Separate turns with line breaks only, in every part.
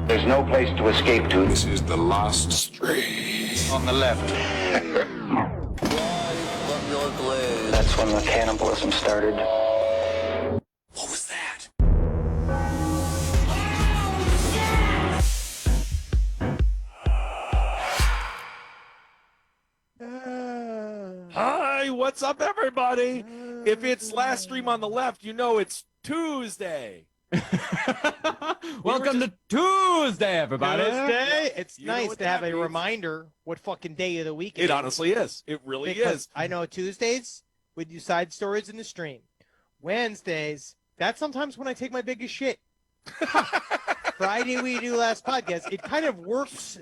There's no place to escape to.
This is the last stream.
On the left. That's when the cannibalism started.
What was that?
Hi, what's up, everybody? If it's last stream on the left, you know it's Tuesday.
Welcome to Tuesday, everybody.
Tuesday. It's
You know
nice
what
to have
that
a
means.
reminder what fucking day of the week
It honestly is. It really
because
is.
I know Tuesdays we do side stories in the stream. Wednesdays, that's sometimes when I take my biggest shit. Friday we do last podcast. It kind of works.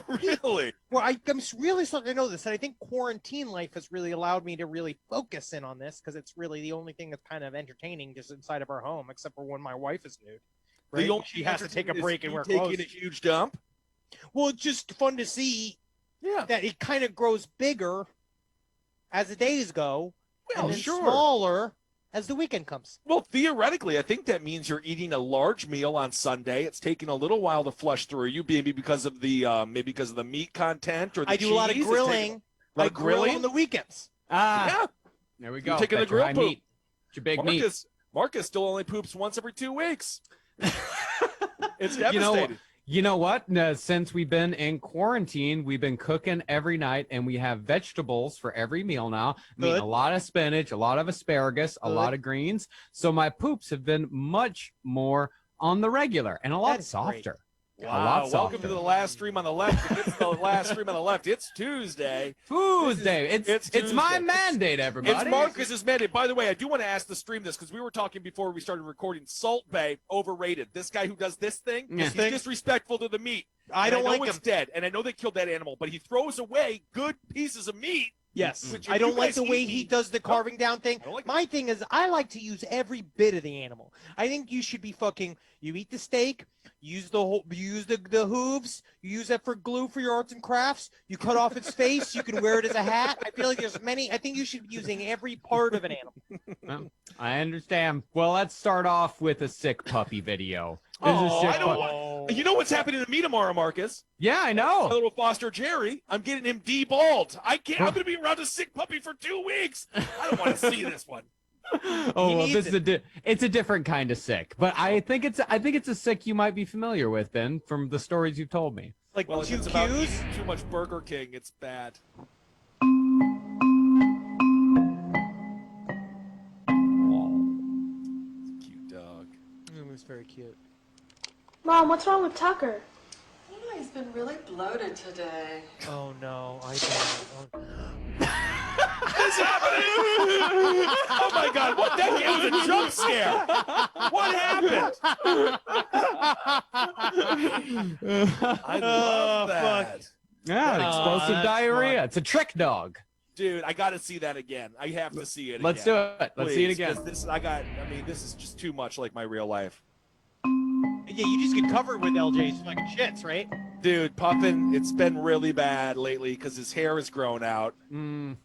Really?
Well, I'm really starting to know this, and I think quarantine life has really allowed me to really focus in on this because it's really the only thing that's kind of entertaining just inside of our home, except for when my wife is nude. Right?
The only
She has to take a break and wear
taking
clothes.
a huge dump.
Well, it's just fun to see that it kind of grows bigger as the days go,
Well,
and then
sure.
smaller as the weekend comes.
Well, theoretically, I think that means you're eating a large meal on Sunday. It's taking a little while to flush through you, maybe because of the meat content or the
I do a lot of
cheese. It's
grilling.
taking a lot of
grill
grilling
on the weekends.
Yeah.
There we go.
You're taking
That's
the
your
grill
high
poop.
meat. It's your big meat.
Marcus still only poops once every 2 weeks. It's devastating.
You know what? No, since we've been in quarantine, we've been cooking every night, and we have vegetables for every meal now. I mean,
Good.
a lot of spinach, a lot of asparagus, a
Good.
lot of greens. So my poops have been much more on the regular and a lot
That is great.
softer. A
Wow,
lot
welcome
softer.
to the last stream on the left. If it's the last stream on the left, it's Tuesday.
Tuesday. It's my
Tuesday.
mandate, everybody.
It's Marcus's mandate. By the way, I do want to ask the stream this because we were talking before we started recording. Salt Bae, overrated. This guy who does this thing,
Yeah.
he's disrespectful to the meat.
I
And
don't
know
like
it's
him.
dead, and I know they killed that animal, but he throws away good pieces of meat.
Yes.
Which
I
if
don't
you
like
guys
the way
eat
he
meat-
does the carving down thing.
I don't like
My thing is, I like to use every bit of the animal. I think you should be you eat the steak, use the hooves, you use that for glue for your arts and crafts, you cut off its face, you can wear it as a hat. I feel like I think you should be using every part of an animal.
Well, I understand. Well, let's start off with a sick puppy video. This is
Oh,
sick
I don't
puppy.
want. You know what's happening to me tomorrow, Marcus?
Yeah, I
My
know.
little foster Jerry, I'm getting him deballed. I can't. I'm going to be around a sick puppy for 2 weeks. I don't want to see this one.
Oh well,
needs
this is it's a different kind of sick, but I think it's a sick you might be familiar with, Ben, from the stories you've told me.
Like
Well, if
two
it's about
cues.
eating too much Burger King, it's bad. Cute dog.
It was very cute.
Mom, what's wrong with Tucker?
Oh, he's been really bloated today.
Oh no, I don't.
What's happening? Oh my God! What? That was a jump scare. What happened? I love that.
Yeah, explosive
that's
diarrhea.
fun.
It's a trick dog.
Dude, I got to see that again. I have to see it.
Let's
again.
do it. Let's see it
Please,
again.
'cause this is just too much like my real life.
Yeah, you just get covered with LJ's fucking shits, right?
Dude, Puffin, it's been really bad lately because his hair has grown out.
Mm.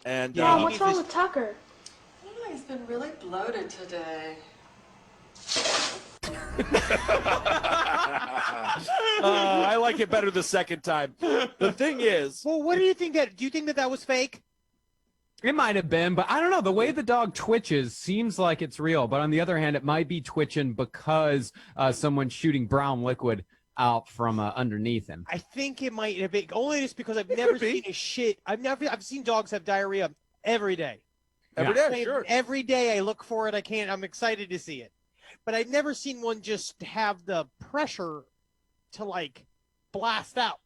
And
Yeah,
Mom,
he
what's
needs
wrong
this-
with Tucker?
Oh, he's been really bloated today.
I like it better the second time. The thing is,
Well, what do you think do you think that was fake?
It might have been, but I don't know. The way the dog twitches seems like it's real. But on the other hand, it might be twitching because someone's shooting brown liquid out from underneath him.
I think it might have been only just because I've never seen a shit. I've seen dogs have diarrhea every day.
every day, sure.
Every day I look for it. I'm excited to see it. But I've never seen one just have the pressure to like blast out.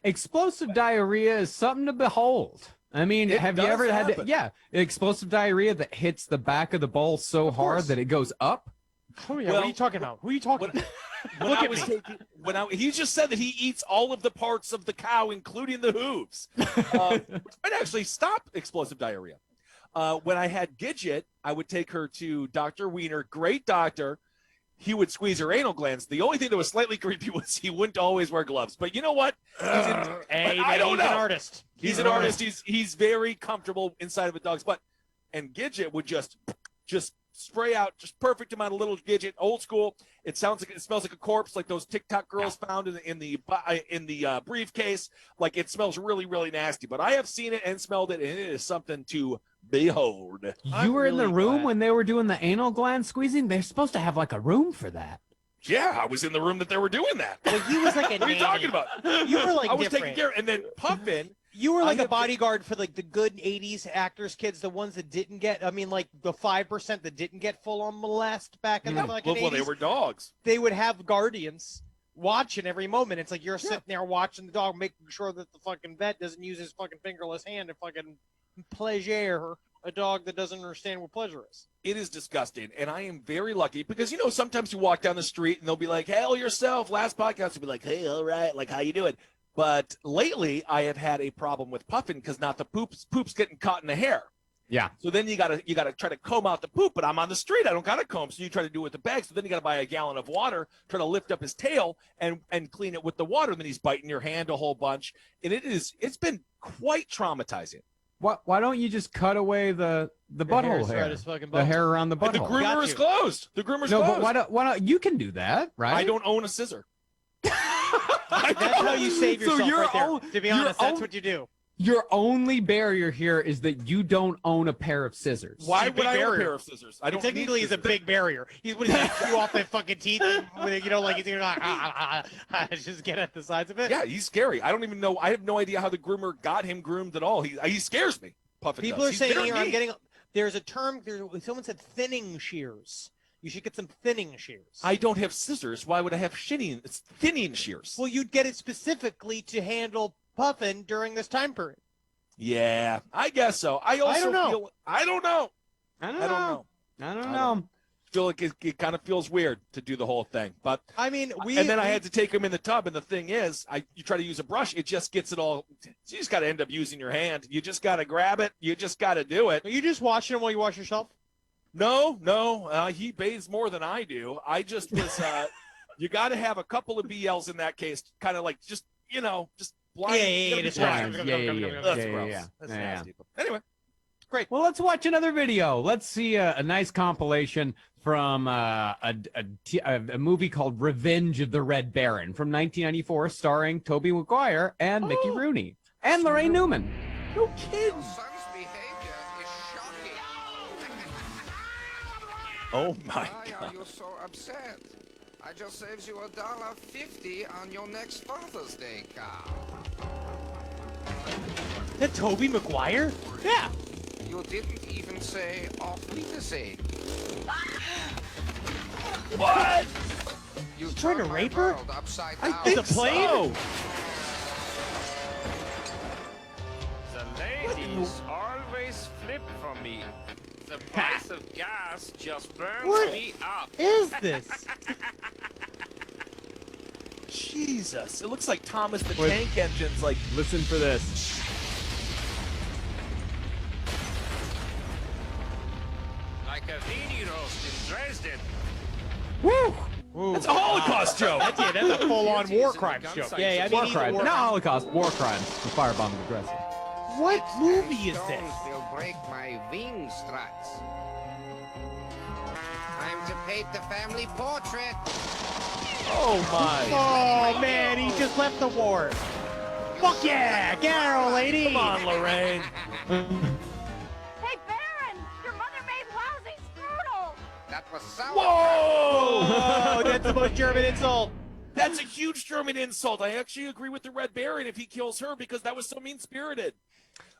Explosive diarrhea is something to behold. I mean,
It
have you
does
ever had
happen.
explosive diarrhea that hits the back of the bowl so hard
course.
that it goes up?
Oh yeah, what
Well,
are you talking about? Who are you talking about?
When I was taking, he just said that he eats all of the parts of the cow, including the hooves. Which might actually stop explosive diarrhea. When I had Gidget, I would take her to Dr. Wiener, great doctor. He would squeeze her anal glands. The only thing that was slightly creepy was he wouldn't always wear gloves. But you know what? I don't know.
He's an artist.
He's an artist. He's very comfortable inside of a dog's butt. And Gidget would just spray out just perfect amount of little Gidget, old school. It smells like a corpse, like those TikTok girls found in the briefcase. Like it smells really, really nasty. But I have seen it and smelled it, and it is something to behold.
You were in the room when they were doing the anal gland squeezing? They're supposed to have like a room for that.
Yeah, I was in the room that they were doing that.
Well, he was like a
What are you talking about?
You were like
I was
different.
taking care, and then Puffin.
You were like
I
a
have-
bodyguard for like the good 80s actors kids, the ones that didn't get, I mean, like the 5% that didn't get full on molest back in the fucking 80s.
Well, they were dogs.
They would have guardians watching every moment. It's like you're sitting there watching the dog, making sure that the fucking vet doesn't use his fucking fingerless hand to fucking pleasure a dog that doesn't understand what pleasure is.
It is disgusting, and I am very lucky because, you know, sometimes you walk down the street and they'll be like, "Hail yourself." Last podcast will be like, "Hey, all right, like how you doing?" But lately, I have had a problem with Puffin because not the poop's getting caught in the hair.
Yeah.
So then you gotta try to comb out the poop, but I'm on the street. I don't got a comb, so you try to do it with the bag. So then you gotta buy a gallon of water, try to lift up his tail and clean it with the water. And then he's biting your hand a whole bunch, and it's been quite traumatizing.
Why don't you just cut away the butthole hair? The hair around the
But
butthole.
the groomer is closed. The groomer's
No,
closed.
but why don't you can do that, right?
I don't own a scissor.
That's how you save
So
yourself
you're
right there.
all-
To be
you're
honest, that's
all-
what you do.
Your only barrier here is that you don't own a pair of scissors.
Why
It's a
would I
big
own a
barrier.
pair of scissors? I don't
Technically,
need
it's a big barrier. He's going to chew off that fucking teeth, with, you know, like he's going to just get at the sides of it.
Yeah, he's scary. I don't even know. I have no idea how the groomer got him groomed at all. He scares me. Puffin
People
does.
are
He's
saying
very
here, I'm
mean.
getting. There's a term. Someone said thinning shears. You should get some thinning shears.
I don't have scissors. Why would I have It's thinning shears.
Well, you'd get it specifically to handle Puffin during this time period.
Yeah, I guess so. I also
don't know.
feel. I don't know.
I don't
I don't know.
I don't know.
Feel like it kind of feels weird to do the whole thing, but
I mean,
and then I had to take him in the tub, and the thing is, you try to use a brush, it just gets it all. You just got to end up using your hand. You just got to grab it. You just got to do it.
Are you just washing him while you wash yourself?
No, he bathes more than I do. I just was. You got to have a couple of BLs in that case, kind of like just blind.
Yeah, just wash him.
That's
Yeah,
gross.
yeah.
That's
Yeah, yeah.
nasty. Anyway,
Well, let's watch another video. Let's see a nice compilation from a movie called Revenge of the Red Baron from 1994, starring Tobey Maguire and Mickey Rooney and Lorraine Newman.
no kidding.
Your son's behavior is shocking.
Oh my
Why are you so upset? I just saved you $1.50 on your next Father's Day car.
That Tobey Maguire? Yeah.
You didn't even say auf Wiedersehen.
What?
You
trying to
turned my
rape her?
world upside
I
down.
think
a plane?
so.
The ladies always flip for me. The price of gas just burns
What?
me up.
Is this?
Jesus, it looks like Thomas the
Wait.
Tank Engine's like.
Listen for this.
Like a weenie roast in Dresden.
Woo!
It's a Holocaust joke.
That's a full-on
Here's
war
using
crimes
gun
joke.
sites
Yeah, I
as
mean,
War
he's a
crimes.
war-
Not Holocaust, war crimes. The firebombing the Dresden.
What movie is
Stones
this?
will break my wing struts. Time to paint the family portrait.
Oh my.
Oh man, he just left the war. Fuck yeah, Carol, lady.
Come on, Lorraine.
Hey, Baron! Your mother made lousy strudel!
That was sour.
Whoa!
Oh, that's the most German insult.
That's a huge German insult. I actually agree with the Red Baron if he kills her because that was so mean-spirited.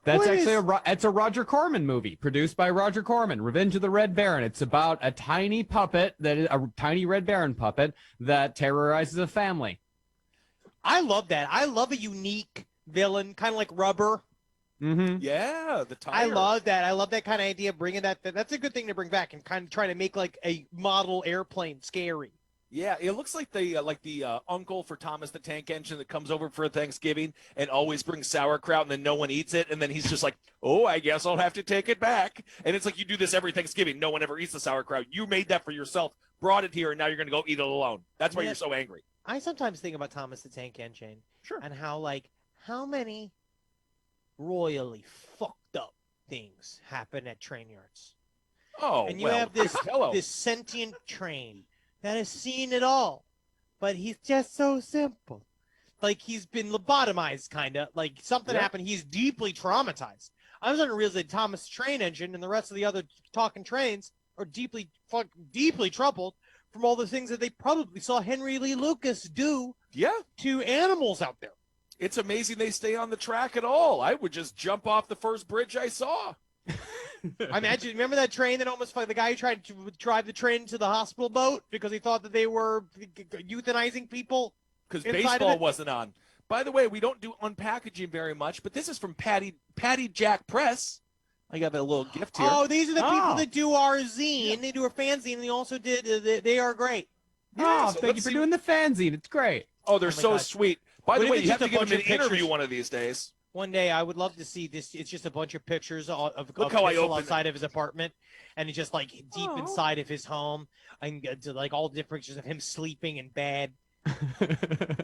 That's
What
actually
is-
it's a Roger Corman movie produced by Roger Corman, Revenge of the Red Baron. It's about a tiny puppet that is a tiny Red Baron puppet that terrorizes a family.
I love that. I love a unique villain, kind of like Rubber.
Mm-hmm.
Yeah, the tire.
I love that. I love that kind of idea. Bringing that. That's a good thing to bring back and kind of trying to make like a model airplane scary.
Yeah, it looks like the uncle for Thomas the Tank Engine that comes over for Thanksgiving and always brings sauerkraut and then no one eats it and then he's just like, oh, I guess I'll have to take it back. And it's like you do this every Thanksgiving. No one ever eats the sauerkraut. You made that for yourself, brought it here, and now you're going to go eat it alone. That's why
Yeah.
you're so angry.
I sometimes think about Thomas the Tank Engine.
Sure.
And how many royally fucked up things happen at train yards.
Oh,
and you
well,
have this
hello.
this sentient train that has seen it all, but he's just so simple. Like he's been lobotomized, kind of. Like something happened. He's deeply traumatized. I was under real that Thomas Train Engine and the rest of the other talking trains are deeply troubled from all the things that they probably saw Henry Lee Lucas do to animals out there.
It's amazing they stay on the track at all. I would just jump off the first bridge I saw.
I imagine, remember that train that almost, the guy who tried to drive the train to the hospital boat because he thought that they were euthanizing people?
Because baseball wasn't on. By the way, we don't do unpackaging very much, but this is from Patty Jack Press. I got a little gift here.
Oh, these are the people that do our zine. They do our fanzine, and they also did, they are great.
Oh, thank you for doing the fanzine. It's great.
Oh, they're so sweet. By the way, you have to give them an interview
pictures?
one of these days.
One day, I would love to see this. It's just a bunch of pictures of
how I
Kissel
opened
outside of his apartment, and it's just like deep inside of his home, and like all different pictures of him sleeping in bed.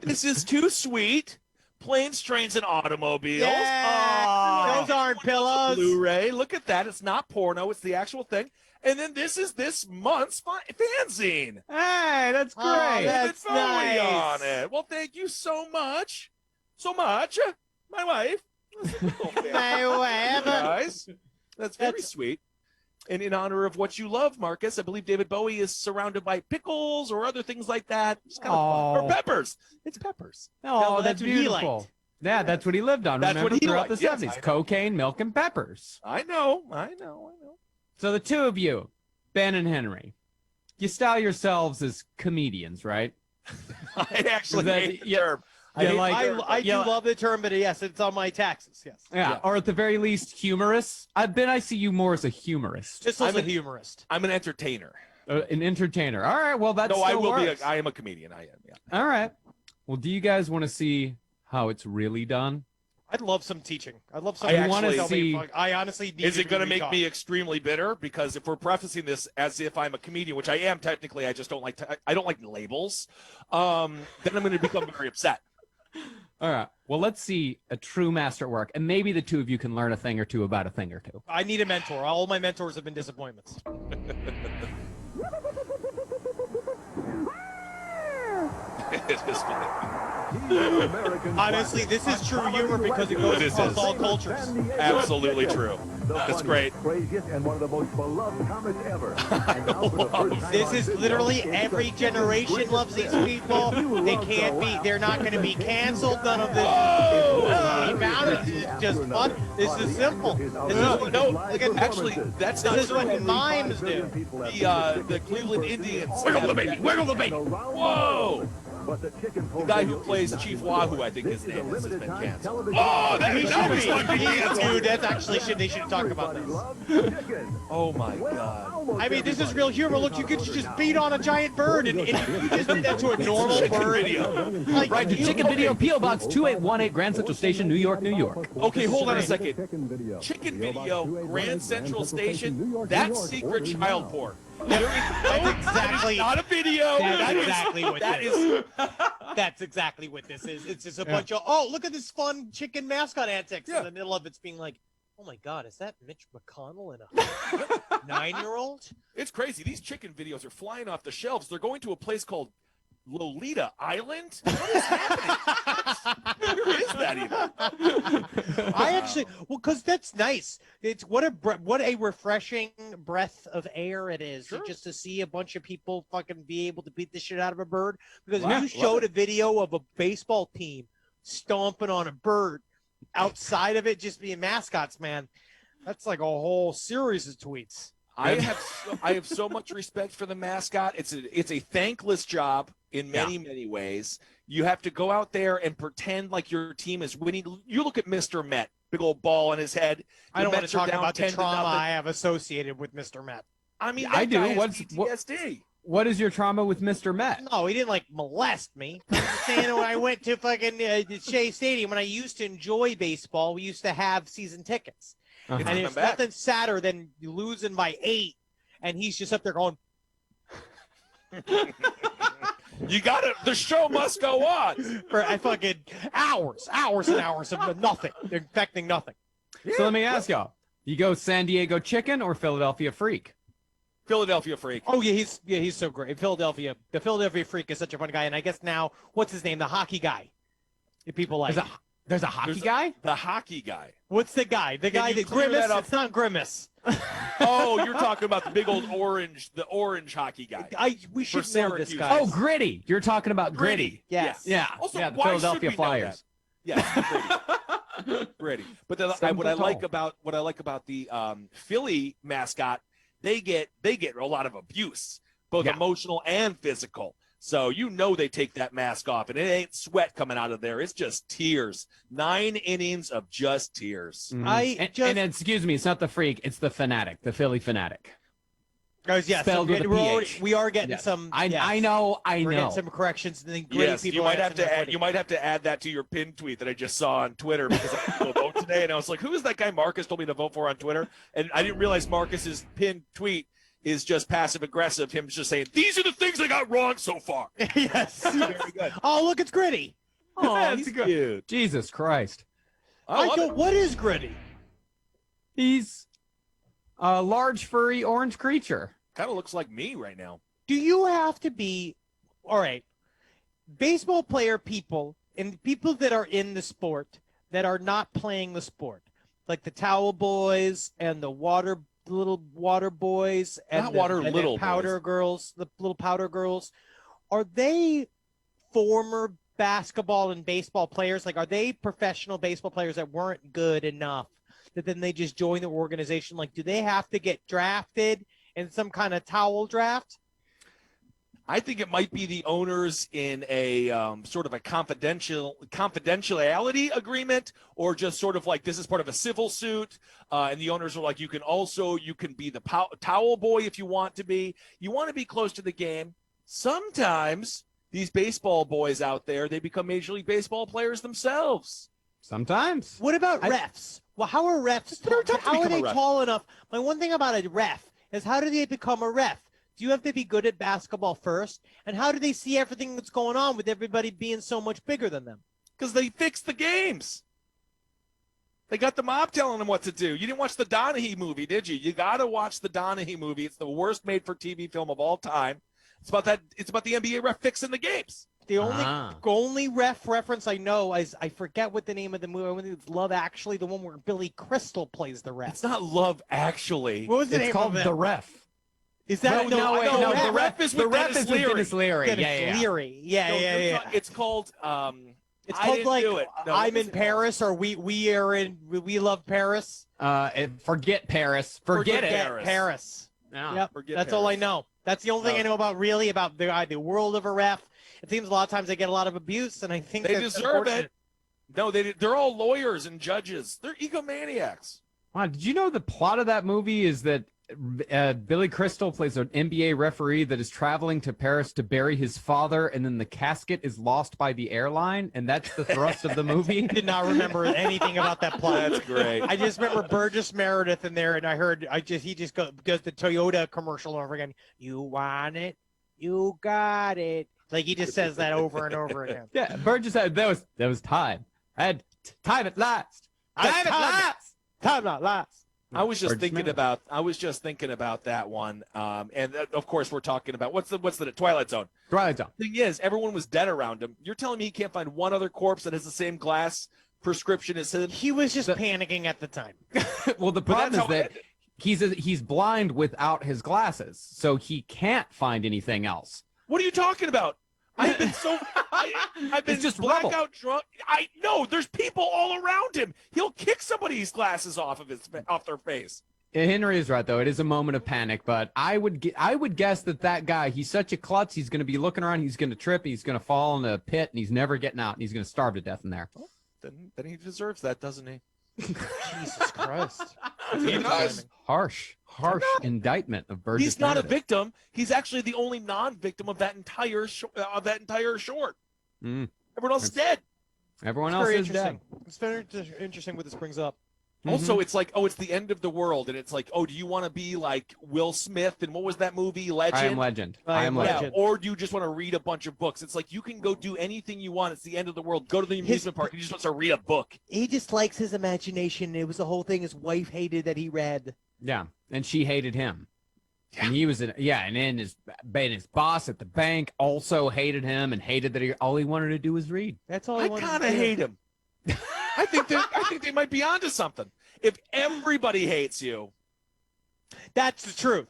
This is too sweet. Planes, trains, and automobiles.
Yeah, those aren't pillows.
Blu-ray. Look at that. It's not porno. It's the actual thing. And then this is this month's fanzine.
Hey, that's great.
Oh, that's
David Bowie
nice.
on it. Well, thank you so much. So much. My wife.
My wife.
Guys. That's very sweet. And in honor of what you love, Marcus, I believe David Bowie is surrounded by pickles or other things like that. It's kind of fun. Or peppers. It's peppers.
Oh,
No,
that's
what he
beautiful.
liked.
Yeah, that's what he lived on.
That's
Remember,
what he
throughout
liked.
the
Yes,
70s.
I know.
Cocaine, milk, and peppers.
I know.
So the two of you, Ben and Henry, you style yourselves as comedians, right?
I actually
That-
hate the
yeah.
term.
Yeah,
hate
like-
the term.
I do love the term, but yes, it's on my taxes. Yes.
Yeah, or at the very least, humorous. Ben, I see you more as a humorist.
Just as a humorist.
I'm an entertainer.
An entertainer. All right, well, that's
No, I will
works.
be. I am a comedian. I am. Yeah.
All right. Well, do you guys want to see how it's really done?
I'd love some teaching. I'd love some.
I wanna
see-
I honestly need.
Is
you
it going to
be
make
taught.
me extremely bitter? Because if we're prefacing this as if I'm a comedian, which I am technically, I just don't like. I don't like labels. Then I'm going to become very upset.
All right. Well, let's see a true master at work, and maybe the two of you can learn a thing or two about a thing or two.
I need a mentor. All my mentors have been disappointments.
It is funny.
Honestly, this is true humor because it goes
This
across
is.
all cultures.
Absolutely true. That's great.
Craziest and one of the most beloved comics ever. And now for the first time
This
on
is
Disney
literally
Plus,
every generation loves these people. They can't be. They're not going to be canceled. None of this. It's just fun. This is simple. This is look at
Actually, that's not
This is
true.
what mimes do.
The Cleveland Indians. Wiggle the baby. Wiggle the baby. Whoa. The guy who plays Chief Wahoo, I think his name is, has been canceled. Oh, that is
Dude, that's actually shit. They should talk about this.
Oh my God.
I mean, this is real humor. Look, you could just beat on a giant bird and you just did that to a normal bird. Like,
Right to Chicken Video, P.O. Box 2818, Grand Central Station, New York, New York.
Okay, hold on a second. Chicken Video, Grand Central Station, that's secret child porn.
That's exactly
Not a video.
That's exactly what
that
this
is.
That's exactly what this is. It's just a bunch of look at this fun chicken mascot antics in the middle of it's being like, oh my God, is that Mitch McConnell and a 9-year-old?
It's crazy. These chicken videos are flying off the shelves. They're going to a place called Lolita Island. What is happening? Where is that even?
I actually, because that's nice. It's what a refreshing breath of air it is just to see a bunch of people fucking be able to beat the shit out of a bird. Because if you showed a video of a baseball team stomping on a bird outside of it just being mascots, man, that's like a whole series of tweets.
I have so much respect for the mascot. It's a thankless job in many ways. You have to go out there and pretend like your team is winning. You look at Mr. Met, big old ball on his head.
I don't want to talk about the
10 to
trauma
nothing.
I have associated with Mr. Met.
I mean,
I
that
do.
guy has
What's-
PTSD.
What is your trauma with Mr. Met?
No, he didn't like molest me. I'm just saying when I went to fucking Shea Stadium, when I used to enjoy baseball, we used to have season tickets.
Uh-huh.
And there's nothing sadder than losing by 8, and he's just up there going,
You got it. The show must go on.
for fucking hours and hours of nothing, infecting nothing.
So let me ask y'all. You go San Diego Chicken or Philadelphia Freak?
Philadelphia Freak.
Oh yeah, he's so great. Philadelphia, the Philadelphia Freak is such a fun guy, and I guess now what's his name? The hockey guy. If people like.
There's a hockey guy.
The hockey guy.
What's the guy? The guy that
clear
Grimace.
that up?
It's not Grimace.
Oh, you're talking about the big old orange hockey guy.
We should
For
know this
Syracuse.
guy.
Oh, Gritty. You're talking about Gritty.
Yes.
Yeah.
Also,
yeah. The
why should
Philadelphia
we know
Flyers.
that? Yes, Gritty. But what I like about the Philly mascot, they get a lot of abuse, both emotional and physical. So they take that mask off, and it ain't sweat coming out of there. It's just tears. 9 innings of just tears.
Mm-hmm. And excuse me, it's not the Freak, it's the Fanatic, the Philly Fanatic.
Yes,
spelled with a PH.
We are getting some.
I know.
We're getting some corrections. And then
Yes,
people
you might have to add. You might have to add that to your pinned tweet that I just saw on Twitter because I had to vote today, and I was like, "Who is that guy Marcus told me to vote for on Twitter?" And I didn't realize Marcus's pinned tweet is just passive aggressive. Him just saying, "These are the things I got wrong so far."
Yes,
very good.
Oh, look, it's Gritty.
Oh,
he's cute.
Jesus Christ.
What is Gritty?
He's a large furry orange creature.
Kind of looks like me right now.
Do you have to be all right? Baseball player people and people that are in the sport that are not playing the sport, like the towel boys and the little water boys and the powder girls, the little powder girls, are they former basketball and baseball players? Like, are they professional baseball players that weren't good enough that then they just join the organization? Like, do they have to get drafted in some kind of towel draft?
I think it might be the owners in a sort of a confidentiality agreement, or just sort of like this is part of a civil suit, and the owners are like, you can be the towel boy if you want to be. You want to be close to the game. Sometimes these baseball boys out there, they become Major League Baseball players themselves.
Sometimes.
What about refs? Well, how are refs? How are they tall enough? My one thing about a ref is how do they become a ref? Do you have to be good at basketball first? And how do they see everything that's going on with everybody being so much bigger than them?
Because they fix the games. They got the mob telling them what to do. You didn't watch the Donahue movie, did you? You got to watch the Donahue movie. It's the worst made-for-TV film of all time. It's about that. It's about the NBA ref fixing the games.
The only ref reference I know is I forget what the name of the movie. It's Love Actually, the one where Billy Crystal plays the ref.
It's not Love Actually.
What was the name
called
of it?
The Ref.
Is that
no,
the ref is with Dennis Leary.
Dennis Leary.
Dennis Leary. Yeah.
It's called.
It's called like I'm in Paris, or we love Paris.
Forget Paris. Forget it.
Paris.
Yeah.
Yep. That's all I know. That's the only thing I know about the world of a ref. It seems a lot of times they get a lot of abuse, and I think
they deserve it. No, they're all lawyers and judges. They're egomaniacs.
Wow, did you know the plot of that movie is that Billy Crystal plays an NBA referee that is traveling to Paris to bury his father, and then the casket is lost by the airline, and that's the thrust of the movie?
I did not remember anything about that plot.
That's great.
I just remember Burgess Meredith in there, and I heard he just goes the Toyota commercial over again. You want it, you got it. Like he just says that over and over again.
Yeah, Burgess said there was time. I had time at last. Time at last.
Time at last.
I was just thinking about that one, and of course we're talking about what's the Twilight Zone.
Twilight Zone.
Thing is, everyone was dead around him. You're telling me he can't find one other corpse that has the same glass prescription as him?
He was just panicking at the time.
Well, the problem is that he's blind without his glasses, so he can't find anything else.
What are you talking about? I've been I've been just blackout drunk. I know there's people all around him. He'll kick somebody's glasses off their face.
Henry is right though. It is a moment of panic, but I would guess that guy, he's such a klutz. He's going to be looking around. He's going to trip. He's going to fall in a pit, and he's never getting out. And he's going to starve to death in there.
Well, then he deserves that, doesn't he?
Jesus Christ.
He does.
Harsh indictment of Burgess.
He's not
Meredith.
a victim. He's actually the only non-victim of that entire short.
Mm.
Everyone else is dead.
Everyone else is dead.
It's very interesting what this brings up.
Also, it's like, it's the end of the world, and it's like, do you want to be like Will Smith? And what was that movie, Legend?
I Am Legend. I Am Legend.
Or do you just want to read a bunch of books? It's like you can go do anything you want. It's the end of the world. Go to the amusement park. He just wants to read a book.
He just likes his imagination. It was the whole thing his wife hated that he read.
Yeah, and she hated him. And he was and then his boss at the bank also hated him and hated that all he wanted to do was read.
That's all
I
I wanted
kind
to
of
do.
hate him. I think they might be onto something. If everybody hates you,
That's the truth.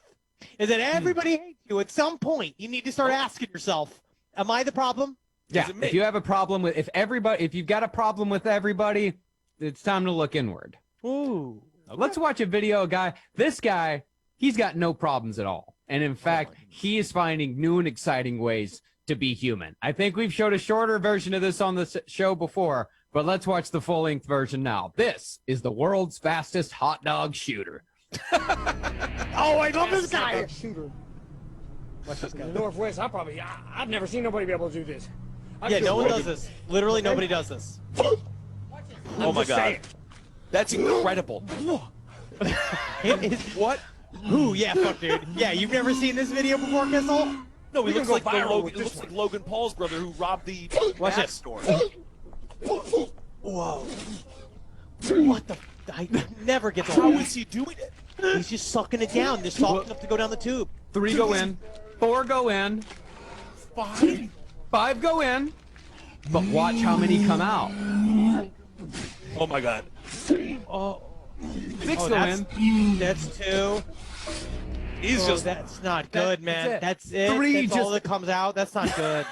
Is that everybody hates you at some point? You need to start asking yourself, "Am I the problem?"
Yeah. If you have a problem with if you've got a problem with everybody, it's time to look inward.
Ooh.
Let's watch a video, guy. This guy, he's got no problems at all. And in fact, he is finding new and exciting ways to be human. I think we've showed a shorter version of this on the show before, but let's watch the full-length version now. This is the world's fastest hot dog shooter.
Oh, I love this guy.
Shooter.
Watch this guy.
In the Northwest, I've never seen nobody be able to do this.
Yeah, no one does this. Literally, nobody does this.
oh my God, that's incredible. What?
Ooh, yeah, fuck, dude. Yeah, you've never seen this video before, Kissel?
No, he looks
go
like
viral with
Logan. It looks like Logan Paul's brother who robbed the
Watch
gas
this.
store.
Whoa. What the? I never get the.
How is he doing it?
He's just sucking it down. They're soft enough to go down the tube.
3 go in, 4 go in, 5 go in, but watch how many come out.
Oh my God.
Oh.
6 go in.
That's 2.
He's just.
That's not good, man.
that's
That's
it.
it.
3
That's all that comes out. That's not good.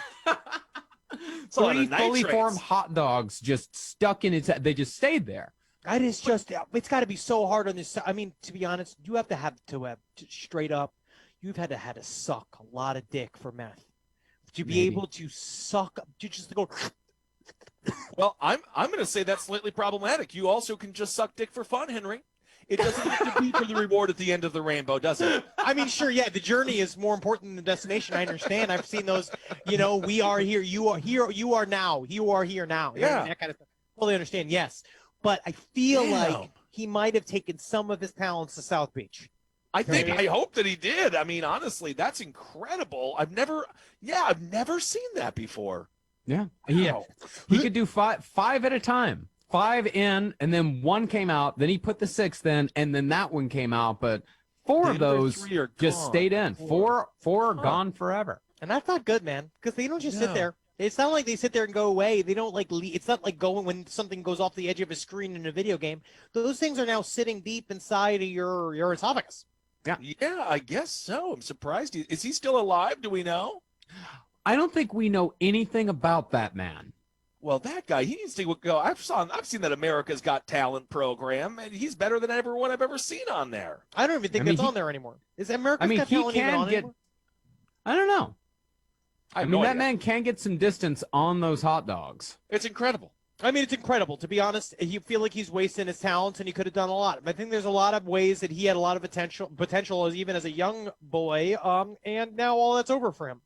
It's a lot
3
of
fully
nitrates.
formed hot dogs just stuck in its head. They just stayed there.
That is just. It's got to be so hard on this. I mean, to be honest, you have to have straight up. You've had to suck a lot of dick for meth to be able to suck. To just go.
Well, I'm going to say that's slightly problematic. You also can just suck dick for fun, Henry. It doesn't have to be for the reward at the end of the rainbow, does it?
I mean, sure, yeah. The journey is more important than the destination. I understand. I've seen those. You know, we are here. You are here. You are now. You are here now. You know what I mean? That kind of stuff. Totally understand. Yes, but I feel like he might have taken some of his talents to South Beach.
I hope that he did. I mean, honestly, that's incredible. I've never seen that before.
Yeah. He could do five at a time. 5 in, and then 1 came out. Then he put the 6th in, and then that one came out. But 4 of those just stayed in. 4 are gone forever.
And that's not good, man, because they don't just sit there. It's not like they sit there and go away. They don't like leave. It's not like going when something goes off the edge of a screen in a video game. Those things are now sitting deep inside of your esophagus.
Yeah, I guess so. I'm surprised. Is he still alive? Do we know?
I don't think we know anything about that man.
Well, that guy, he needs to go. I've seen that America's Got Talent program, and he's better than everyone I've ever seen on there.
I don't even think it's on there anymore. Is America's Got Talent even on anymore?
I don't know. I mean,
that
that man can get some distance on those hot dogs.
It's incredible.
I mean, it's incredible. To be honest, you feel like he's wasting his talents, and he could have done a lot. I think there's a lot of ways that he had a lot of potential as even as a young boy, and now all that's over for him.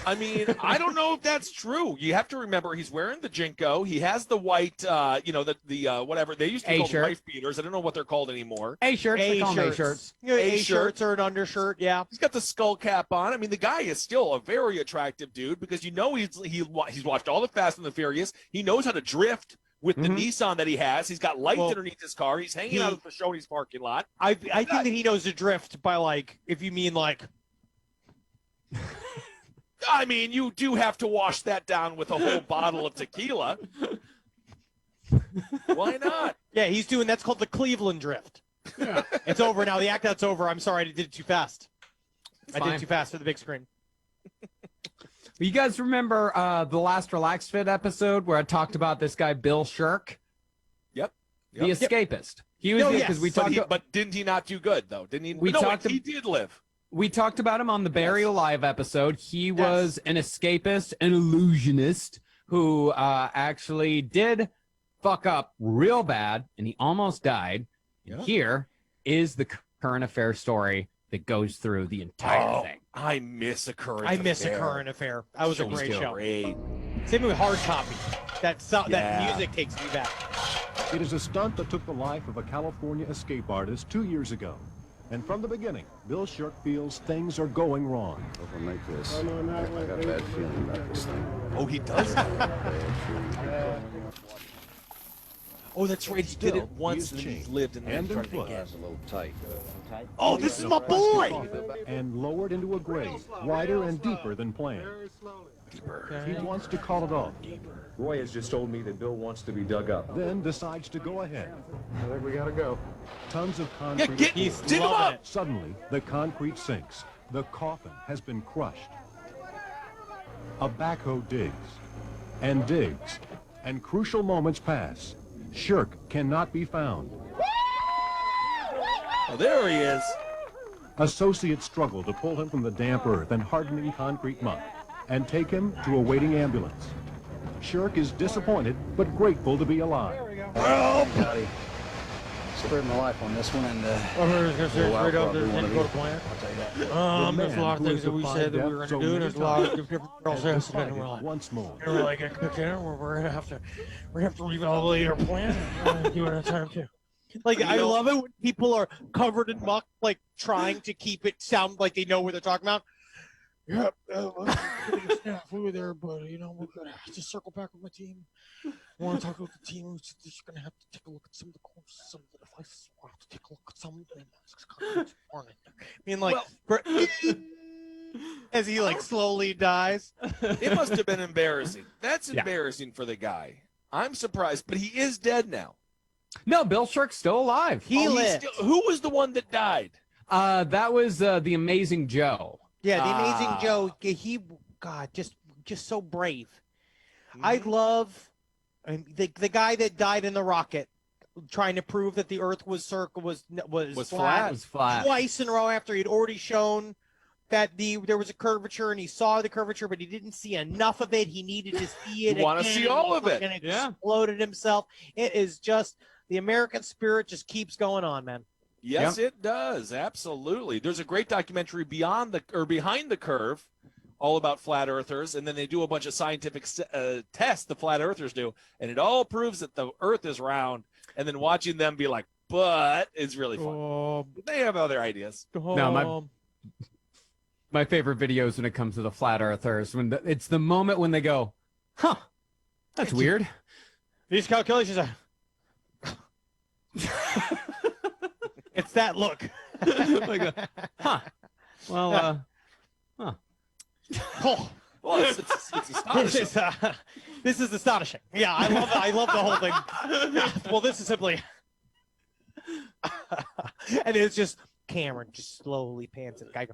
I mean, I don't know if that's true. You have to remember he's wearing the Jinko. He has the white, the whatever they used to call them wife beaters. I don't know what they're called anymore.
A-shirts. They call them A-shirts.
A-shirts or an undershirt. Yeah.
He's got the skull cap on. I mean, the guy is still a very attractive dude because he's watched all the Fast and the Furious. He knows how to drift with the Nissan that he has. He's got lights underneath his car. He's hanging out at the Shoney's parking lot.
I think that he knows to drift by if you mean
I mean, you do have to wash that down with a whole bottle of tequila. Why not?
Yeah, that's called the Cleveland drift. Yeah. It's over now. The act out's over. I'm sorry, I did it too fast. I did it too fast for the big screen.
You guys remember the last Relax Fit episode where I talked about this guy, Bill Shirk?
Yep.
The escapist. He was because we talked
but didn't he not do good though? Didn't he? He did live.
We talked about him on the Burial Live episode. He was an escapist, an illusionist who actually did fuck up real bad, and he almost died. Yeah. Here is the current affair story that goes through the entire thing.
I miss a current affair.
I miss a current affair. That was a great show.
Great.
Same with Hard Copy. That music takes me back.
It is a stunt that took the life of a California escape artist 2 years ago. And from the beginning, Bill Shirk feels things are going wrong.
Over like this. I got a bad feeling about this thing.
Oh, he does.
Oh, that's right.
He did it
Still,
once
he
and
is
he's
chained,
lived and then
hand
tried
and
it
foot.
again.
That's a little tight.
Oh, this is my boy.
And lowered into a grave, wider and deeper than planned. He wants to call it off,
Roy has just told me that Bill wants to be dug up.
then decides to go ahead.
I think we gotta go.
Tons of
Yeah,
concrete.
dig him up!
Suddenly, the concrete sinks. The coffin has been crushed. A backhoe digs and digs, and crucial moments pass. Shirk cannot be found.
Oh, there he is.
Associates struggle to pull him from the damp earth and hardening concrete muck and take him to a waiting ambulance. Shirk is disappointed but grateful to be alive.
Scotty, spared my life on this one, and
Straight up, didn't go to plan.
I'll tell you that.
There's a lot of things that we said that we were going to do. There's a lot of different processes, and we're like,
Once more.
we're like, we're gonna have to reevaluate our plan and do it in time too. Like, I love it when people are covered in muck, like trying to keep it sound like they know what they're talking about. Yep, we were there, but we're gonna have to circle back with my team. I want to talk with the team. We're just gonna have to take a look at some of the courses, some of the devices. We'll have to take a look at some of the masks. I mean, like, as he like slowly dies.
It must have been embarrassing. That's embarrassing for the guy. I'm surprised, but he is dead now.
No, Bill Shirk's still alive.
He lived.
Who was the one that died?
That was the Amazing Joe.
Yeah, the Amazing Joe. He, God, just so brave. I love the guy that died in the rocket, trying to prove that the Earth was flat.
Was flat.
Twice in a row after he'd already shown that there was a curvature, and he saw the curvature, but he didn't see enough of it. He needed to see it.
You want to see all of it?
And exploded himself. It is just the American spirit just keeps going on, man.
Yes, it does. Absolutely. There's a great documentary Behind the Curve, all about flat earthers, and then they do a bunch of scientific tests the flat earthers do, and it all proves that the Earth is round. And then watching them be like, "But," is really fun. They have other ideas.
No, my favorite videos when it comes to the flat earthers it's the moment when they go, "Huh, that's weird."
These calculations are. It's that look.
Like huh. Well, huh.
Oh.
Well, it's astonishing.
This is astonishing. Yeah, I love the whole thing. Well, this is simply, and it's just Cameron just slowly pans and guy go.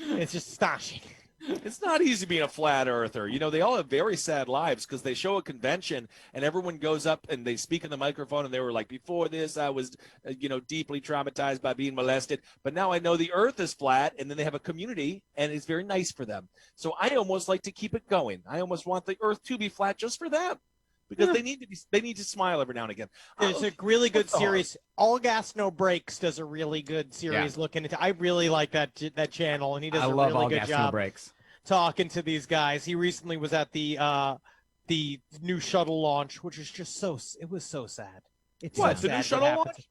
It's just astonishing.
It's not easy being a flat earther. They all have very sad lives because they show a convention and everyone goes up and they speak in the microphone and they were like, before this, I was, deeply traumatized by being molested. But now I know the Earth is flat, and then they have a community and it's very nice for them. So I almost like to keep it going. I almost want the Earth to be flat just for them because they need to smile every now and again.
There's a really good series. All Gas No Brakes does a really good series looking into. I really like that channel, and he does a really good job talking to these guys. He recently was at the new shuttle launch, which is just it was so sad. It's
what,
so
the new
sad
shuttle launch?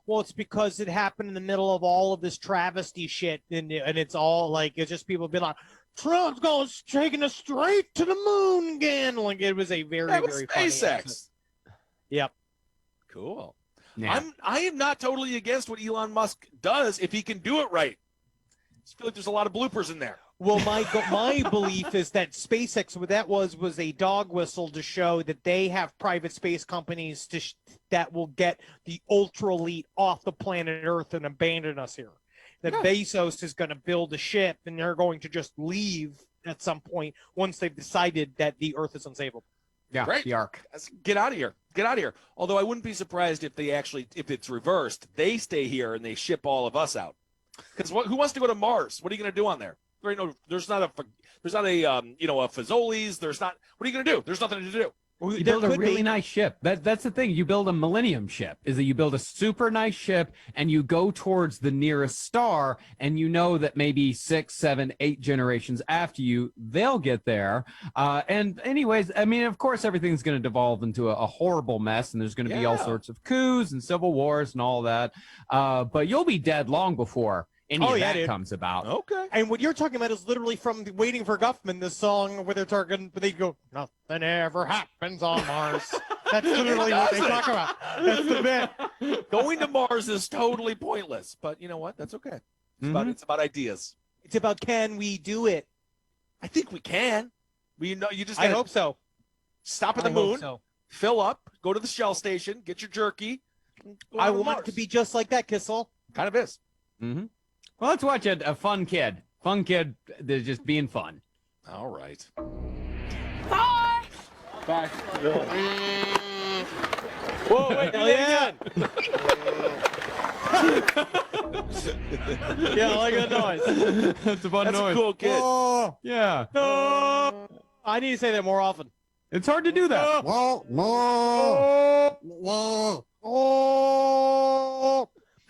Well, it's because it happened in the middle of all of this travesty shit, and it's all like, it's just people being like, Trump's taking us straight to the moon again. Like, it was a very funny
SpaceX.
Yep.
Cool.
Yeah.
I am not totally against what Elon Musk does if he can do it right. I feel like there's a lot of bloopers in there.
Well, my belief is that SpaceX, what that was a dog whistle to show that they have private space companies that will get the ultra elite off the planet Earth and abandon us here. That Bezos is going to build a ship, and they're going to just leave at some point once they've decided that the Earth is unsavable.
Yeah,
right.
The Ark.
Get out of here. Get out of here. Although I wouldn't be surprised if if it's reversed, they stay here and they ship all of us out. Because who wants to go to Mars? What are you going to do on there? There's not a Fazoli's. There's not. What are you going to do? There's nothing to do.
You build a really nice ship. That's the thing. You build a Millennium ship. Is that you build a super nice ship and you go towards the nearest star, and you know that maybe 6, 7, 8 generations after you, they'll get there. And anyways, I mean, of course, everything's going to devolve into a horrible mess, and there's going to be all sorts of coups and civil wars and all that. But you'll be dead long before any of that
dude.
comes about.
Okay.
And what you're talking about is literally from Waiting for Guffman, the song where they're talking, they go, nothing ever happens on Mars. That's literally what they talk about. That's the bit.
Going to Mars is totally pointless, but you know what? That's okay. It's about ideas.
It's about, can we do it?
I think we can. You just
I hope so.
Stop at the
I hope
moon,
so.
fill up, go to the Shell station, get your jerky.
I want it to be just like that, Kissel.
Kind of is.
Mm-hmm. Well, let's watch a fun kid. Fun kid that's just being fun.
All right.
Bye!
Bye.
Whoa, wait, yeah. Yeah, I like that noise.
That's a fun
That's
noise.
a cool kid.
Oh,
Yeah.
no. I need to say that more often.
It's hard to do that.
Oh.